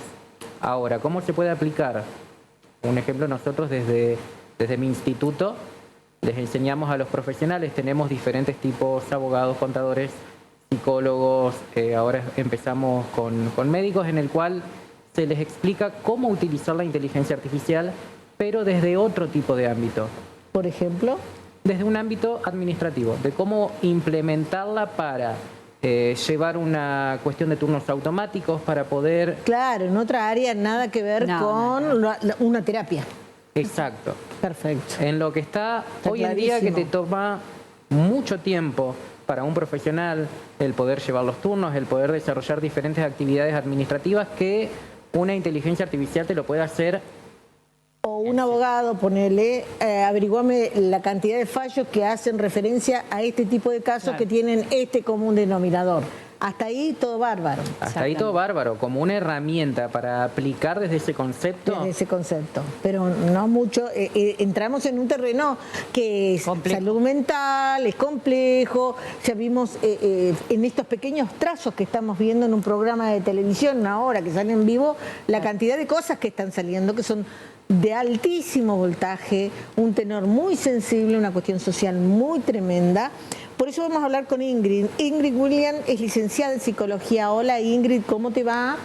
Ahora, ¿cómo se puede aplicar? Un ejemplo, nosotros desde mi instituto les enseñamos a los profesionales, tenemos diferentes tipos, abogados, contadores, psicólogos, ahora empezamos con médicos, en el cual se les explica cómo utilizar la inteligencia artificial, pero desde otro tipo de ámbito. Por ejemplo, desde un ámbito administrativo, de cómo implementarla para llevar una cuestión de turnos automáticos, para poder... Claro, en otra área nada que ver con una terapia. Exacto. Perfecto. En lo que está hoy en día, que te toma mucho tiempo para un profesional el poder llevar los turnos, el poder desarrollar diferentes actividades administrativas que una inteligencia artificial te lo puede hacer. O un abogado, ponele, averiguame la cantidad de fallos que hacen referencia a este tipo de casos que tienen este común denominador. Hasta ahí todo bárbaro. Hasta ahí todo bárbaro, como una herramienta para aplicar desde ese concepto. Desde ese concepto, pero no mucho. Entramos en un terreno que es salud mental, es complejo. Ya vimos en estos pequeños trazos que estamos viendo en un programa de televisión, una hora que sale en vivo, la cantidad de cosas que están saliendo, que son de altísimo voltaje, un tenor muy sensible, una cuestión social muy tremenda. Por eso vamos a hablar con Ingrid. Ingrid William es licenciada en psicología. Hola Ingrid, ¿cómo te va?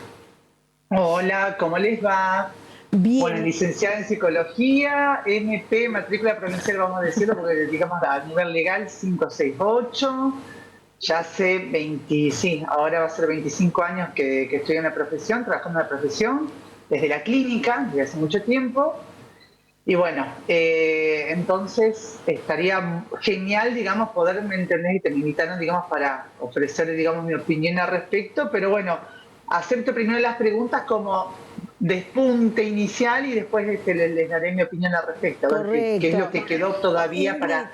Hola, ¿cómo les va? Bien. Bueno, licenciada en psicología, MP, matrícula provincial, vamos a decirlo, porque digamos a nivel legal 568. Ya hace ahora va a ser 25 años que estoy en la profesión, trabajando en la profesión, desde la clínica, desde hace mucho tiempo. Y bueno, entonces estaría genial, digamos, poderme entender y te invitaron, digamos, para ofrecer, digamos, mi opinión al respecto. Pero bueno, acepto primero las preguntas como despunte inicial y después les daré mi opinión al respecto. A ver qué es lo que quedó todavía para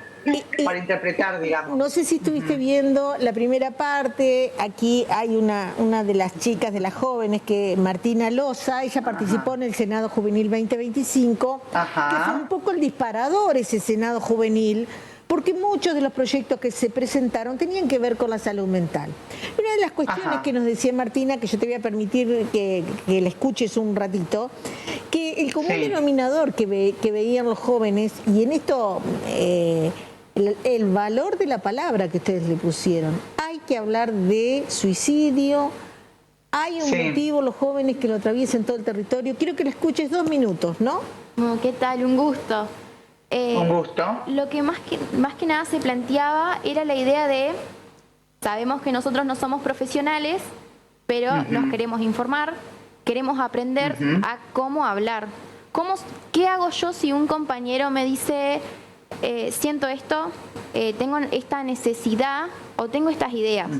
interpretar, digamos. No sé si estuviste viendo la primera parte. Aquí hay una de las chicas, de las jóvenes, que Martina Loza, ella participó en el Senado Juvenil 2025, que fue un poco el disparador ese Senado Juvenil, porque muchos de los proyectos que se presentaron tenían que ver con la salud mental. Una de las cuestiones que nos decía Martina, que yo te voy a permitir que la escuches un ratito, que el común denominador que veían los jóvenes, y en esto el valor de la palabra que ustedes le pusieron, hay que hablar de suicidio, hay un motivo, los jóvenes que lo atraviesen todo el territorio. Quiero que lo escuches 2 minutos, ¿no? ¿Qué tal? Un gusto. Un gusto. Lo que más que nada se planteaba era la idea de, sabemos que nosotros no somos profesionales, pero nos queremos informar, queremos aprender a cómo hablar. ¿Qué hago yo si un compañero me dice, siento esto, tengo esta necesidad o tengo estas ideas?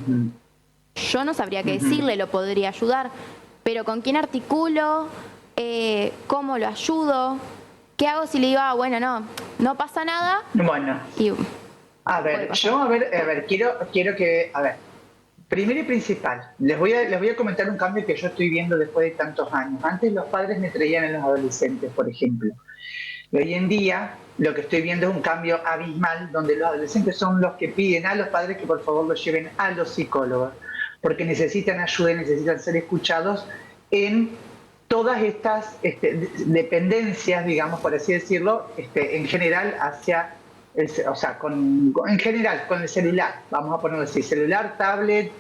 Yo no sabría qué decirle, lo podría ayudar, pero ¿con quién articulo? ¿Cómo lo ayudo? ¿Qué hago si le digo, bueno, no pasa nada? Bueno, a ver, quiero que, primero y principal, les voy a comentar un cambio que yo estoy viendo después de tantos años. Antes los padres me traían a los adolescentes, por ejemplo. Y hoy en día lo que estoy viendo es un cambio abismal, donde los adolescentes son los que piden a los padres que por favor los lleven a los psicólogos, porque necesitan ayuda y necesitan ser escuchados en todas estas dependencias, digamos, por así decirlo, en general hacia, en general con el celular, vamos a ponerlo así, celular, tablet,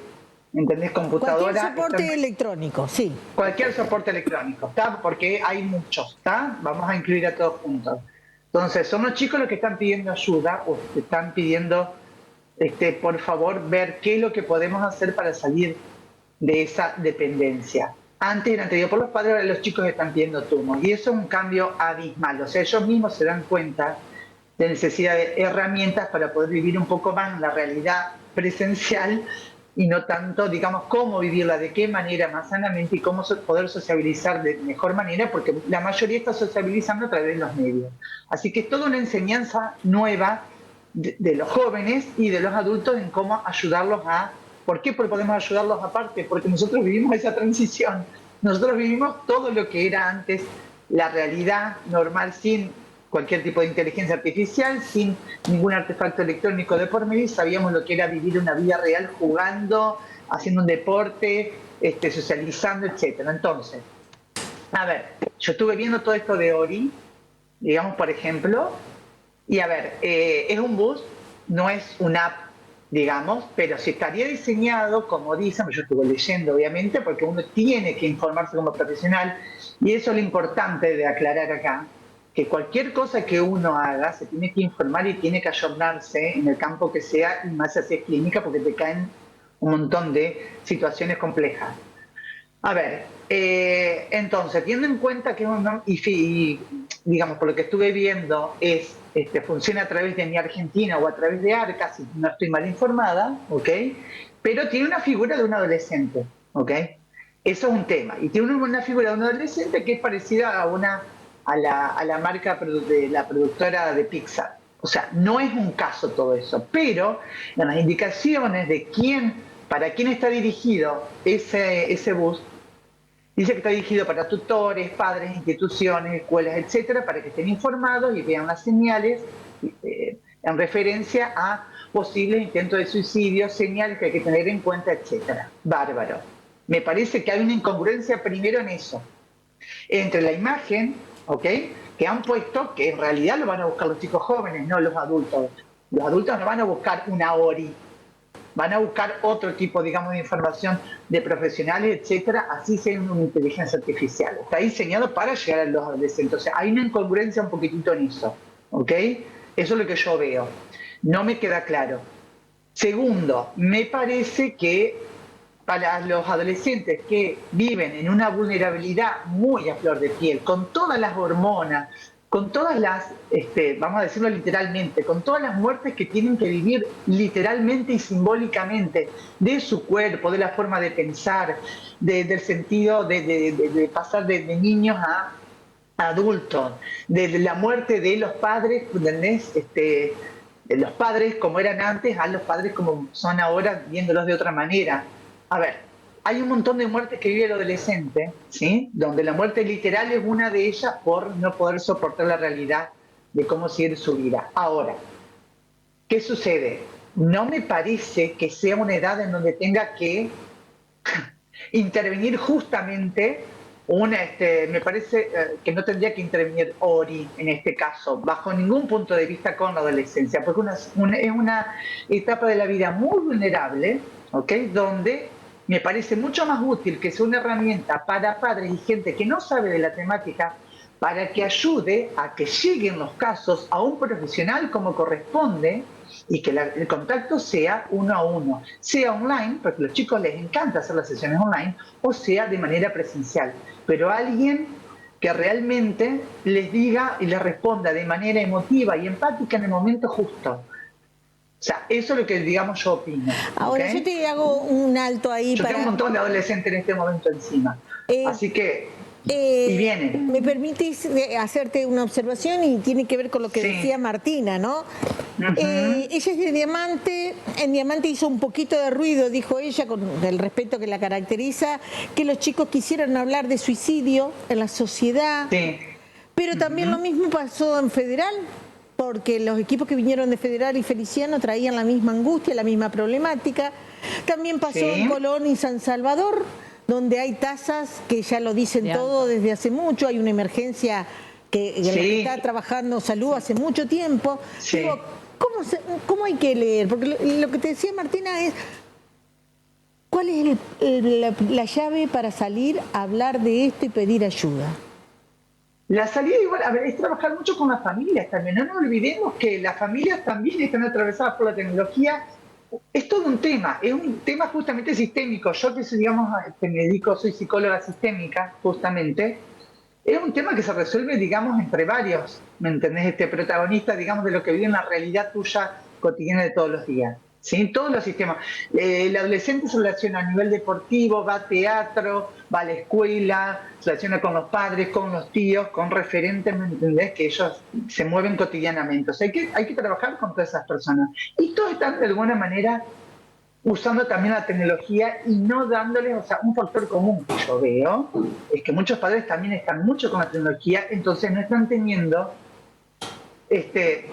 ¿entendés? Computadora. Cualquier soporte electrónico, sí. Cualquier soporte electrónico, ¿está? Porque hay muchos, ¿está? Vamos a incluir a todos juntos. Entonces, son los chicos los que están pidiendo ayuda o están pidiendo, por favor, ver qué es lo que podemos hacer para salir de esa dependencia. Antes era pedido por los padres, ahora los chicos están pidiendo turnos. Y eso es un cambio abismal. O sea, ellos mismos se dan cuenta de necesidad de herramientas para poder vivir un poco más la realidad presencial y no tanto, digamos, cómo vivirla, de qué manera más sanamente y cómo poder sociabilizar de mejor manera, porque la mayoría está sociabilizando a través de los medios. Así que es toda una enseñanza nueva de los jóvenes y de los adultos en cómo ayudarlos a... ¿Por qué? Porque podemos ayudarlos aparte, porque nosotros vivimos esa transición. Nosotros vivimos todo lo que era antes la realidad normal, sin cualquier tipo de inteligencia artificial, sin ningún artefacto electrónico de por medio, y sabíamos lo que era vivir una vida real jugando, haciendo un deporte, socializando, etcétera. Entonces, a ver, yo estuve viendo todo esto de Ori, digamos, por ejemplo, y a ver, es un bus, no es una app, digamos, pero si estaría diseñado, como dicen, yo estuve leyendo obviamente, porque uno tiene que informarse como profesional, y eso es lo importante de aclarar acá, que cualquier cosa que uno haga se tiene que informar y tiene que ayornarse en el campo que sea, y más si es clínica, porque te caen un montón de situaciones complejas. A ver, entonces, teniendo en cuenta que digamos, por lo que estuve viendo, funciona a través de Mi Argentina o a través de Arca, si no estoy mal informada, ¿ok? Pero tiene una figura de un adolescente, ¿ok? Eso es un tema. Y tiene una figura de un adolescente que es parecida a la marca de la productora de Pixar. O sea, no es un caso todo eso, pero en las indicaciones de quién ¿para quién está dirigido ese bus? Dice que está dirigido para tutores, padres, instituciones, escuelas, etcétera, para que estén informados y vean las señales en referencia a posibles intentos de suicidio, señales que hay que tener en cuenta, etcétera. Bárbaro. Me parece que hay una incongruencia primero en eso, entre la imagen, ¿ok?, que han puesto, que en realidad lo van a buscar los chicos jóvenes, no los adultos. Los adultos no van a buscar una ORI, van a buscar otro tipo, digamos, de información de profesionales, etcétera, así sea una inteligencia artificial. Está diseñado para llegar a los adolescentes. O sea, hay una incongruencia un poquitito en eso, ¿ok? Eso es lo que yo veo. No me queda claro. Segundo, me parece que para los adolescentes que viven en una vulnerabilidad muy a flor de piel, con todas las hormonas, con todas las, vamos a decirlo literalmente, con todas las muertes que tienen que vivir literalmente y simbólicamente de su cuerpo, de la forma de pensar, del sentido de pasar de niños a adultos, de la muerte de los padres, ¿entendés? De los padres como eran antes a los padres como son ahora, viéndolos de otra manera. A ver, hay un montón de muertes que vive el adolescente, ¿sí?, donde la muerte literal es una de ellas por no poder soportar la realidad de cómo sigue su vida. Ahora, ¿qué sucede? No me parece que sea una edad en donde tenga que intervenir justamente me parece que no tendría que intervenir ORI en este caso, bajo ningún punto de vista con la adolescencia, porque es una etapa de la vida muy vulnerable, ¿ok?, donde me parece mucho más útil que sea una herramienta para padres y gente que no sabe de la temática, para que ayude a que lleguen los casos a un profesional como corresponde y que el contacto sea uno a uno, sea online, porque a los chicos les encanta hacer las sesiones online, o sea de manera presencial, pero alguien que realmente les diga y les responda de manera emotiva y empática en el momento justo. O sea, eso es lo que, digamos, yo opino. Ahora, ¿okay? yo te hago un alto ahí yo tengo un montón de adolescentes en este momento encima. Así que... y vienen. ¿Me permitís hacerte una observación? Y tiene que ver con lo que decía Martina, ¿no? Ella es de Diamante. En Diamante hizo un poquito de ruido, dijo ella, con el respeto que la caracteriza, que los chicos quisieran hablar de suicidio en la sociedad. Sí. Pero también lo mismo pasó en Federal, porque los equipos que vinieron de Federal y Feliciano traían la misma angustia, la misma problemática. También pasó en Colón y San Salvador, donde hay tasas que ya lo dicen todo desde hace mucho, hay una emergencia que está trabajando salud hace mucho tiempo. Digo, ¿cómo hay que leer? Porque lo que te decía Martina es, ¿cuál es la llave para salir a hablar de esto y pedir ayuda? La salida igual, a ver, es trabajar mucho con las familias también. No nos olvidemos que las familias también están atravesadas por la tecnología. Es todo un tema, es un tema justamente sistémico. Yo que soy, digamos, me dedico, soy psicóloga sistémica, justamente. Es un tema que se resuelve, digamos, entre varios, ¿me entendés? Protagonista, digamos, de lo que vive en la realidad tuya cotidiana de todos los días. ¿Sí? Todos los sistemas. El adolescente se relaciona a nivel deportivo, va a teatro, va a la escuela, se relaciona con los padres, con los tíos, con referentes, ¿me entendés? Que ellos se mueven cotidianamente. O sea, hay que trabajar con todas esas personas. Y todos están de alguna manera usando también la tecnología y no dándoles, o sea, un factor común que yo veo, es que muchos padres también están mucho con la tecnología, entonces no están teniendo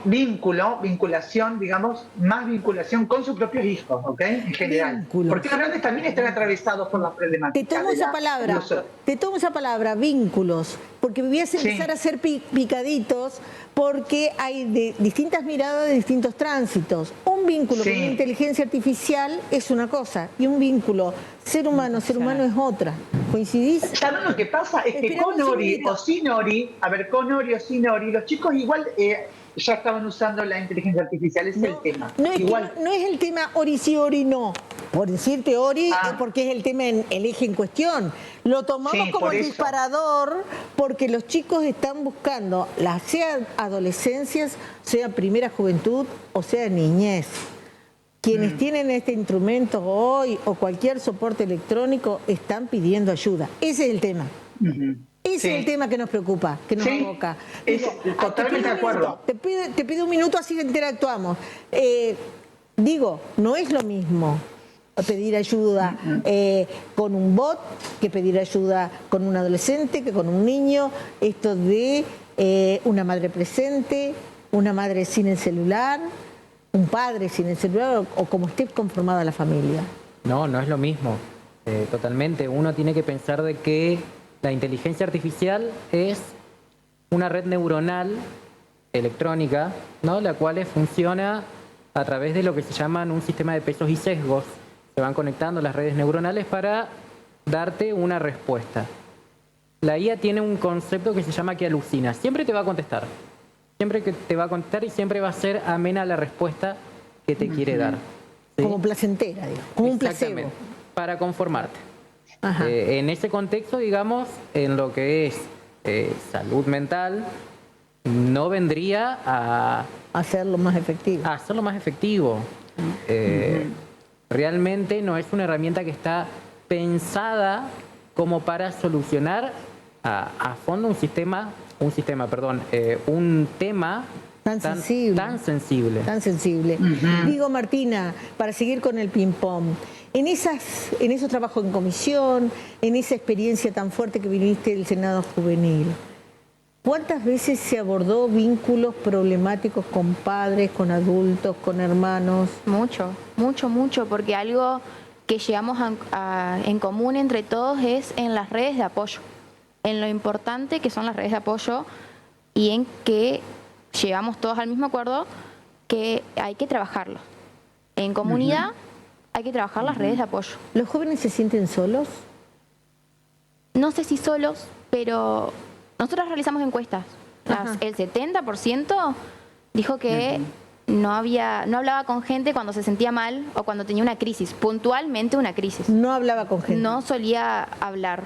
vinculación, digamos, más vinculación con sus propios hijos, ¿ok? En general. Vínculos. Porque los grandes también están atravesados por las problemáticas. Te tomo esa palabra, vínculos, porque me voy a empezar a hacer picaditos, porque hay de distintas miradas de distintos tránsitos. Un vínculo con una inteligencia artificial es una cosa, y un vínculo ser humano es otra. ¿Coincidís? ¿Sabes lo que pasa? Es que con Ori o sin Ori, los chicos igual ya estaban usando la inteligencia artificial, ese es el tema. No es el tema Ori sí, Ori no. Por decirte Ori, porque es el tema, el eje en cuestión. Lo tomamos como el disparador porque los chicos están buscando, sea adolescencias, sea primera juventud o sea niñez. Quienes tienen este instrumento hoy o cualquier soporte electrónico están pidiendo ayuda. Ese es el tema. Ese es el tema que nos preocupa, que nos aboca. Totalmente de acuerdo. Te pido un minuto así que interactuamos. No es lo mismo pedir ayuda con un bot que pedir ayuda con un adolescente, que con un niño. Esto de una madre presente, una madre sin el celular, un padre sin el celular o como esté conformada la familia. No, no es lo mismo. Totalmente. Uno tiene que pensar de que la inteligencia artificial es una red neuronal electrónica, ¿no? La cual funciona a través de lo que se llaman un sistema de pesos y sesgos. Se van conectando las redes neuronales para darte una respuesta. La IA tiene un concepto que se llama que alucina. Siempre te va a contestar. Siempre que te va a contestar y siempre va a ser amena la respuesta que te quiere dar. ¿Sí? Como placentera, digo. Como un placebo. Para conformarte. En ese contexto, digamos, en lo que es salud mental, no vendría a hacerlo más efectivo. A hacerlo más efectivo. Realmente no es una herramienta que está pensada como para solucionar a fondo un tema tan sensible. Digo, Martina, para seguir con el ping-pong, en esos trabajos en comisión, en esa experiencia tan fuerte que viviste del Senado Juvenil, ¿cuántas veces se abordó vínculos problemáticos con padres, con adultos, con hermanos? Mucho, porque algo que llegamos en común entre todos es en las redes de apoyo, en lo importante que son las redes de apoyo y en que llegamos todos al mismo acuerdo que hay que trabajarlo. En comunidad hay que trabajar las redes de apoyo. ¿Los jóvenes se sienten solos? No sé si solos, pero nosotros realizamos encuestas. El 70% dijo que no hablaba con gente cuando se sentía mal o cuando tenía una crisis, puntualmente una crisis. No hablaba con gente. No solía hablar.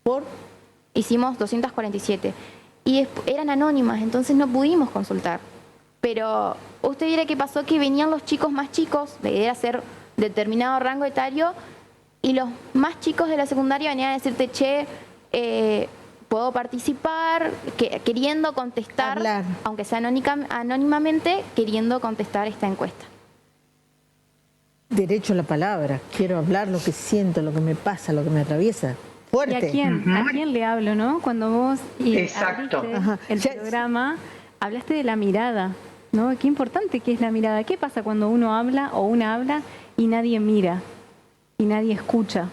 ¿Por? Hicimos 247 y eran anónimas, entonces no pudimos consultar. Pero usted viera qué pasó, que venían los chicos más chicos, la idea era hacer determinado rango etario, y los más chicos de la secundaria venían a decirte, che, puedo participar, queriendo contestar, hablar, aunque sea anónimamente, queriendo contestar esta encuesta. Derecho a la palabra, quiero hablar lo que siento, lo que me pasa, lo que me atraviesa. Fuerte. ¿Y a quién le hablo, no? Cuando vos abriste el programa, hablaste de la mirada, ¿no? Qué importante que es la mirada. ¿Qué pasa cuando uno habla o una habla y nadie mira y nadie escucha?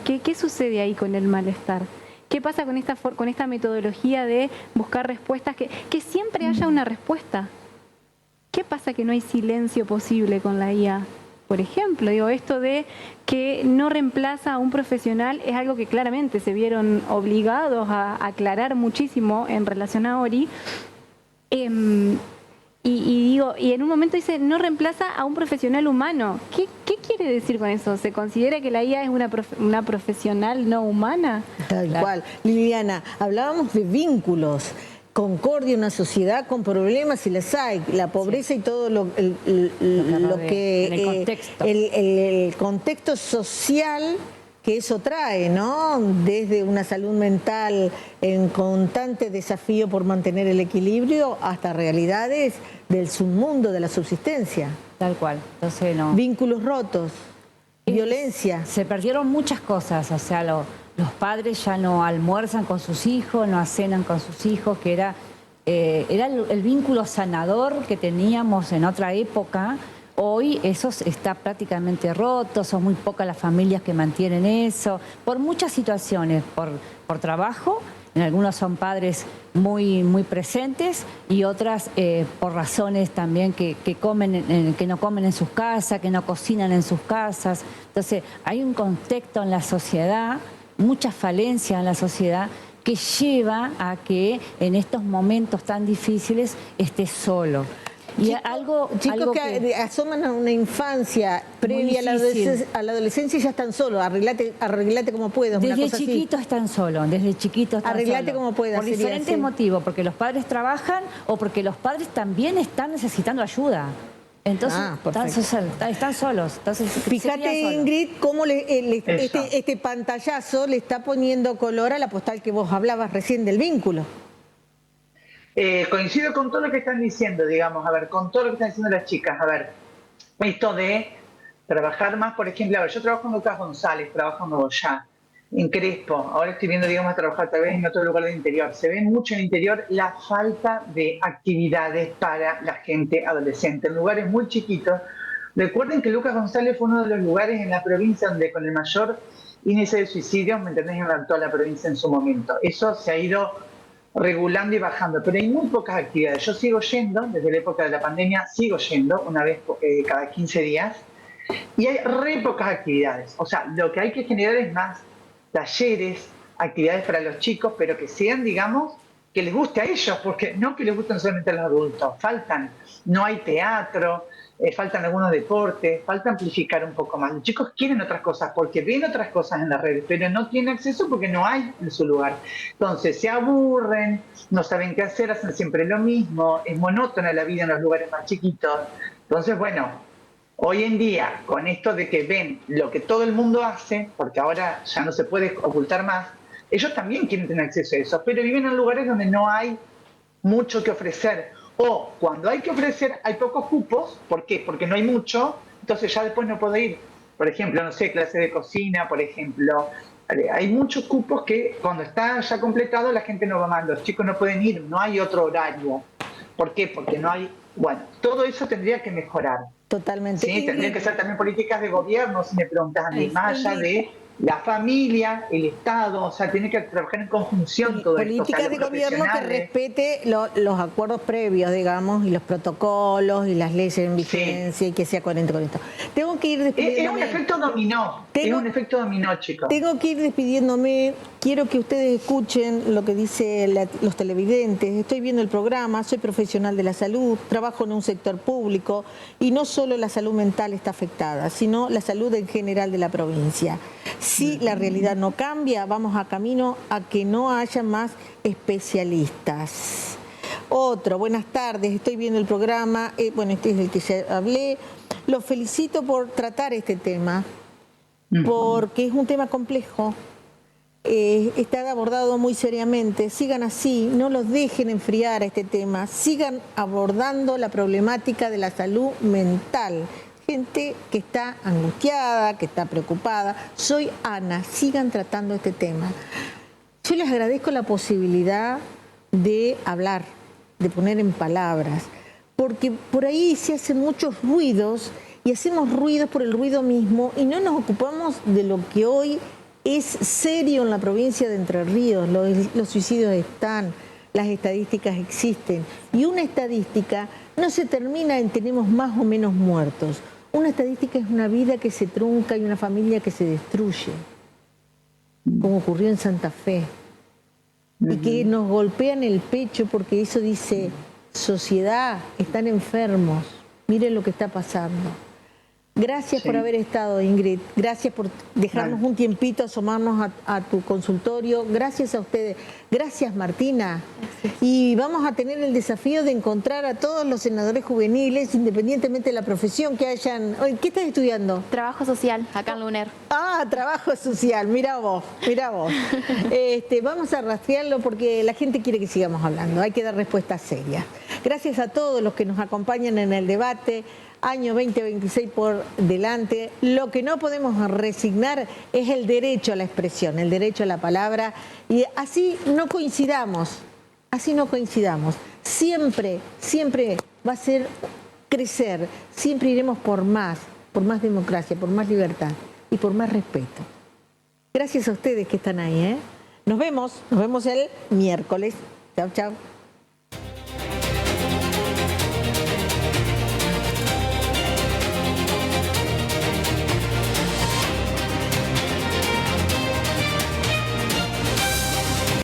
¿Qué sucede ahí con el malestar? ¿Qué pasa con esta metodología de buscar respuestas? Que siempre haya una respuesta. ¿Qué pasa que no hay silencio posible con la IA? Por ejemplo, esto de que no reemplaza a un profesional es algo que claramente se vieron obligados a aclarar muchísimo en relación a Ori. Y en un momento dice, no reemplaza a un profesional humano. ¿Qué quiere decir con eso? ¿Se considera que la IA es una profesional no humana? Tal cual. Liliana, hablábamos de vínculos. Concordia, una sociedad con problemas, y las hay, la pobreza y todo el contexto social que eso trae, ¿no? Desde una salud mental en constante desafío por mantener el equilibrio hasta realidades del submundo, de la subsistencia. Tal cual. Entonces, no. Vínculos rotos, violencia. Se perdieron muchas cosas, o sea, los padres ya no almuerzan con sus hijos, no cenan con sus hijos, que era el vínculo sanador que teníamos en otra época. Hoy eso está prácticamente roto, son muy pocas las familias que mantienen eso, por muchas situaciones, por trabajo, en algunos son padres muy presentes y otras por razones también que no comen en sus casas, que no cocinan en sus casas. Entonces hay un contexto en la sociedad, mucha falencia en la sociedad, que lleva a que en estos momentos tan difíciles esté solo. Y chicos que asoman a una infancia previa a la adolescencia y ya están solos. Arreglate como puedas. Desde chiquitos están solos, desde chiquitos están Arreglate solos. como puedas. Por diferentes motivos, porque los padres trabajan o porque los padres también están necesitando ayuda. Entonces están solos. Entonces, fíjate, Ingrid, cómo este pantallazo le está poniendo color a la postal que vos hablabas recién del vínculo. Coincido con todo lo que están diciendo, digamos, con todo lo que están diciendo las chicas. Esto de trabajar más, por ejemplo, a ver, yo trabajo en Lucas González, trabajo en Nogoyá, en Crespo, ahora estoy viendo, digamos, a trabajar tal vez en otro lugar del interior. Se ve mucho en el interior la falta de actividades para la gente adolescente, en lugares muy chiquitos. Recuerden que Lucas González fue uno de los lugares en la provincia donde con el mayor índice de suicidios, ¿me entendés?, en toda la provincia en su momento. Eso se ha ido regulando y bajando, pero hay muy pocas actividades. Yo sigo yendo, desde la época de la pandemia, sigo yendo una vez cada 15 días, y hay re pocas actividades. O sea, lo que hay que generar es más talleres, actividades para los chicos, pero que sean, digamos, que les guste a ellos, porque no que les gusten solamente a los adultos. Faltan, no hay teatro, faltan algunos deportes, falta amplificar un poco más. Los chicos quieren otras cosas porque ven otras cosas en las redes, pero no tienen acceso porque no hay en su lugar. Entonces se aburren, no saben qué hacer, hacen siempre lo mismo, es monótona la vida en los lugares más chiquitos. Entonces, bueno, hoy en día, con esto de que ven lo que todo el mundo hace, porque ahora ya no se puede ocultar más, ellos también quieren tener acceso a eso, pero viven en lugares donde no hay mucho que ofrecer. O cuando hay que ofrecer, hay pocos cupos. ¿Por qué? Porque no hay mucho, entonces ya después no puede ir. Por ejemplo, no sé, clase de cocina, por ejemplo. Hay muchos cupos que cuando está ya completado la gente no va más, los chicos no pueden ir, no hay otro horario. ¿Por qué? Porque no hay... Bueno, todo eso tendría que mejorar. Totalmente. Sí, tendrían que ser también políticas de gobierno, si me preguntas a mí, más allá de la familia, el Estado, o sea, tiene que trabajar en conjunción todo esto. Política de gobierno que respete los acuerdos previos, digamos, y los protocolos y las leyes en vigencia, y que sea coherente con esto. Tengo que ir despidiéndome. Es un efecto dominó, es un efecto dominó, chicos. Tengo que ir despidiéndome. Quiero que ustedes escuchen lo que dicen los televidentes. Estoy viendo el programa, soy profesional de la salud, trabajo en un sector público y no solo la salud mental está afectada, sino la salud en general de la provincia. Si la realidad no cambia, vamos a camino a que no haya más especialistas. Otro, buenas tardes, estoy viendo el programa, bueno, este es el que ya hablé. Los felicito por tratar este tema, porque es un tema complejo, está abordado muy seriamente. Sigan así, no los dejen enfriar a este tema, sigan abordando la problemática de la salud mental. Gente que está angustiada, que está preocupada. Soy Ana, sigan tratando este tema. Yo les agradezco la posibilidad de hablar, de poner en palabras, porque por ahí se hacen muchos ruidos y hacemos ruidos por el ruido mismo y no nos ocupamos de lo que hoy es serio en la provincia de Entre Ríos. Los suicidios están, las estadísticas existen y una estadística no se termina en tenemos más o menos muertos. Una estadística es una vida que se trunca y una familia que se destruye, como ocurrió en Santa Fe, y que nos golpean el pecho porque eso dice, sociedad, están enfermos, miren lo que está pasando. Gracias por haber estado, Ingrid. Gracias por dejarnos un tiempito, asomarnos a tu consultorio. Gracias a ustedes. Gracias, Martina. Gracias. Y vamos a tener el desafío de encontrar a todos los senadores juveniles, independientemente de la profesión que hayan... ¿Qué estás estudiando? Trabajo social, acá en Luner. Ah, trabajo social. Mira vos, mira vos. Vamos a rastrearlo porque la gente quiere que sigamos hablando. Hay que dar respuestas serias. Gracias a todos los que nos acompañan en el debate. Año 2026 por delante. Lo que no podemos resignar es el derecho a la expresión, el derecho a la palabra. Y así no coincidamos, Siempre, siempre va a ser crecer, siempre iremos por más democracia, por más libertad y por más respeto. Gracias a ustedes que están ahí, Nos vemos el miércoles. Chao, chao.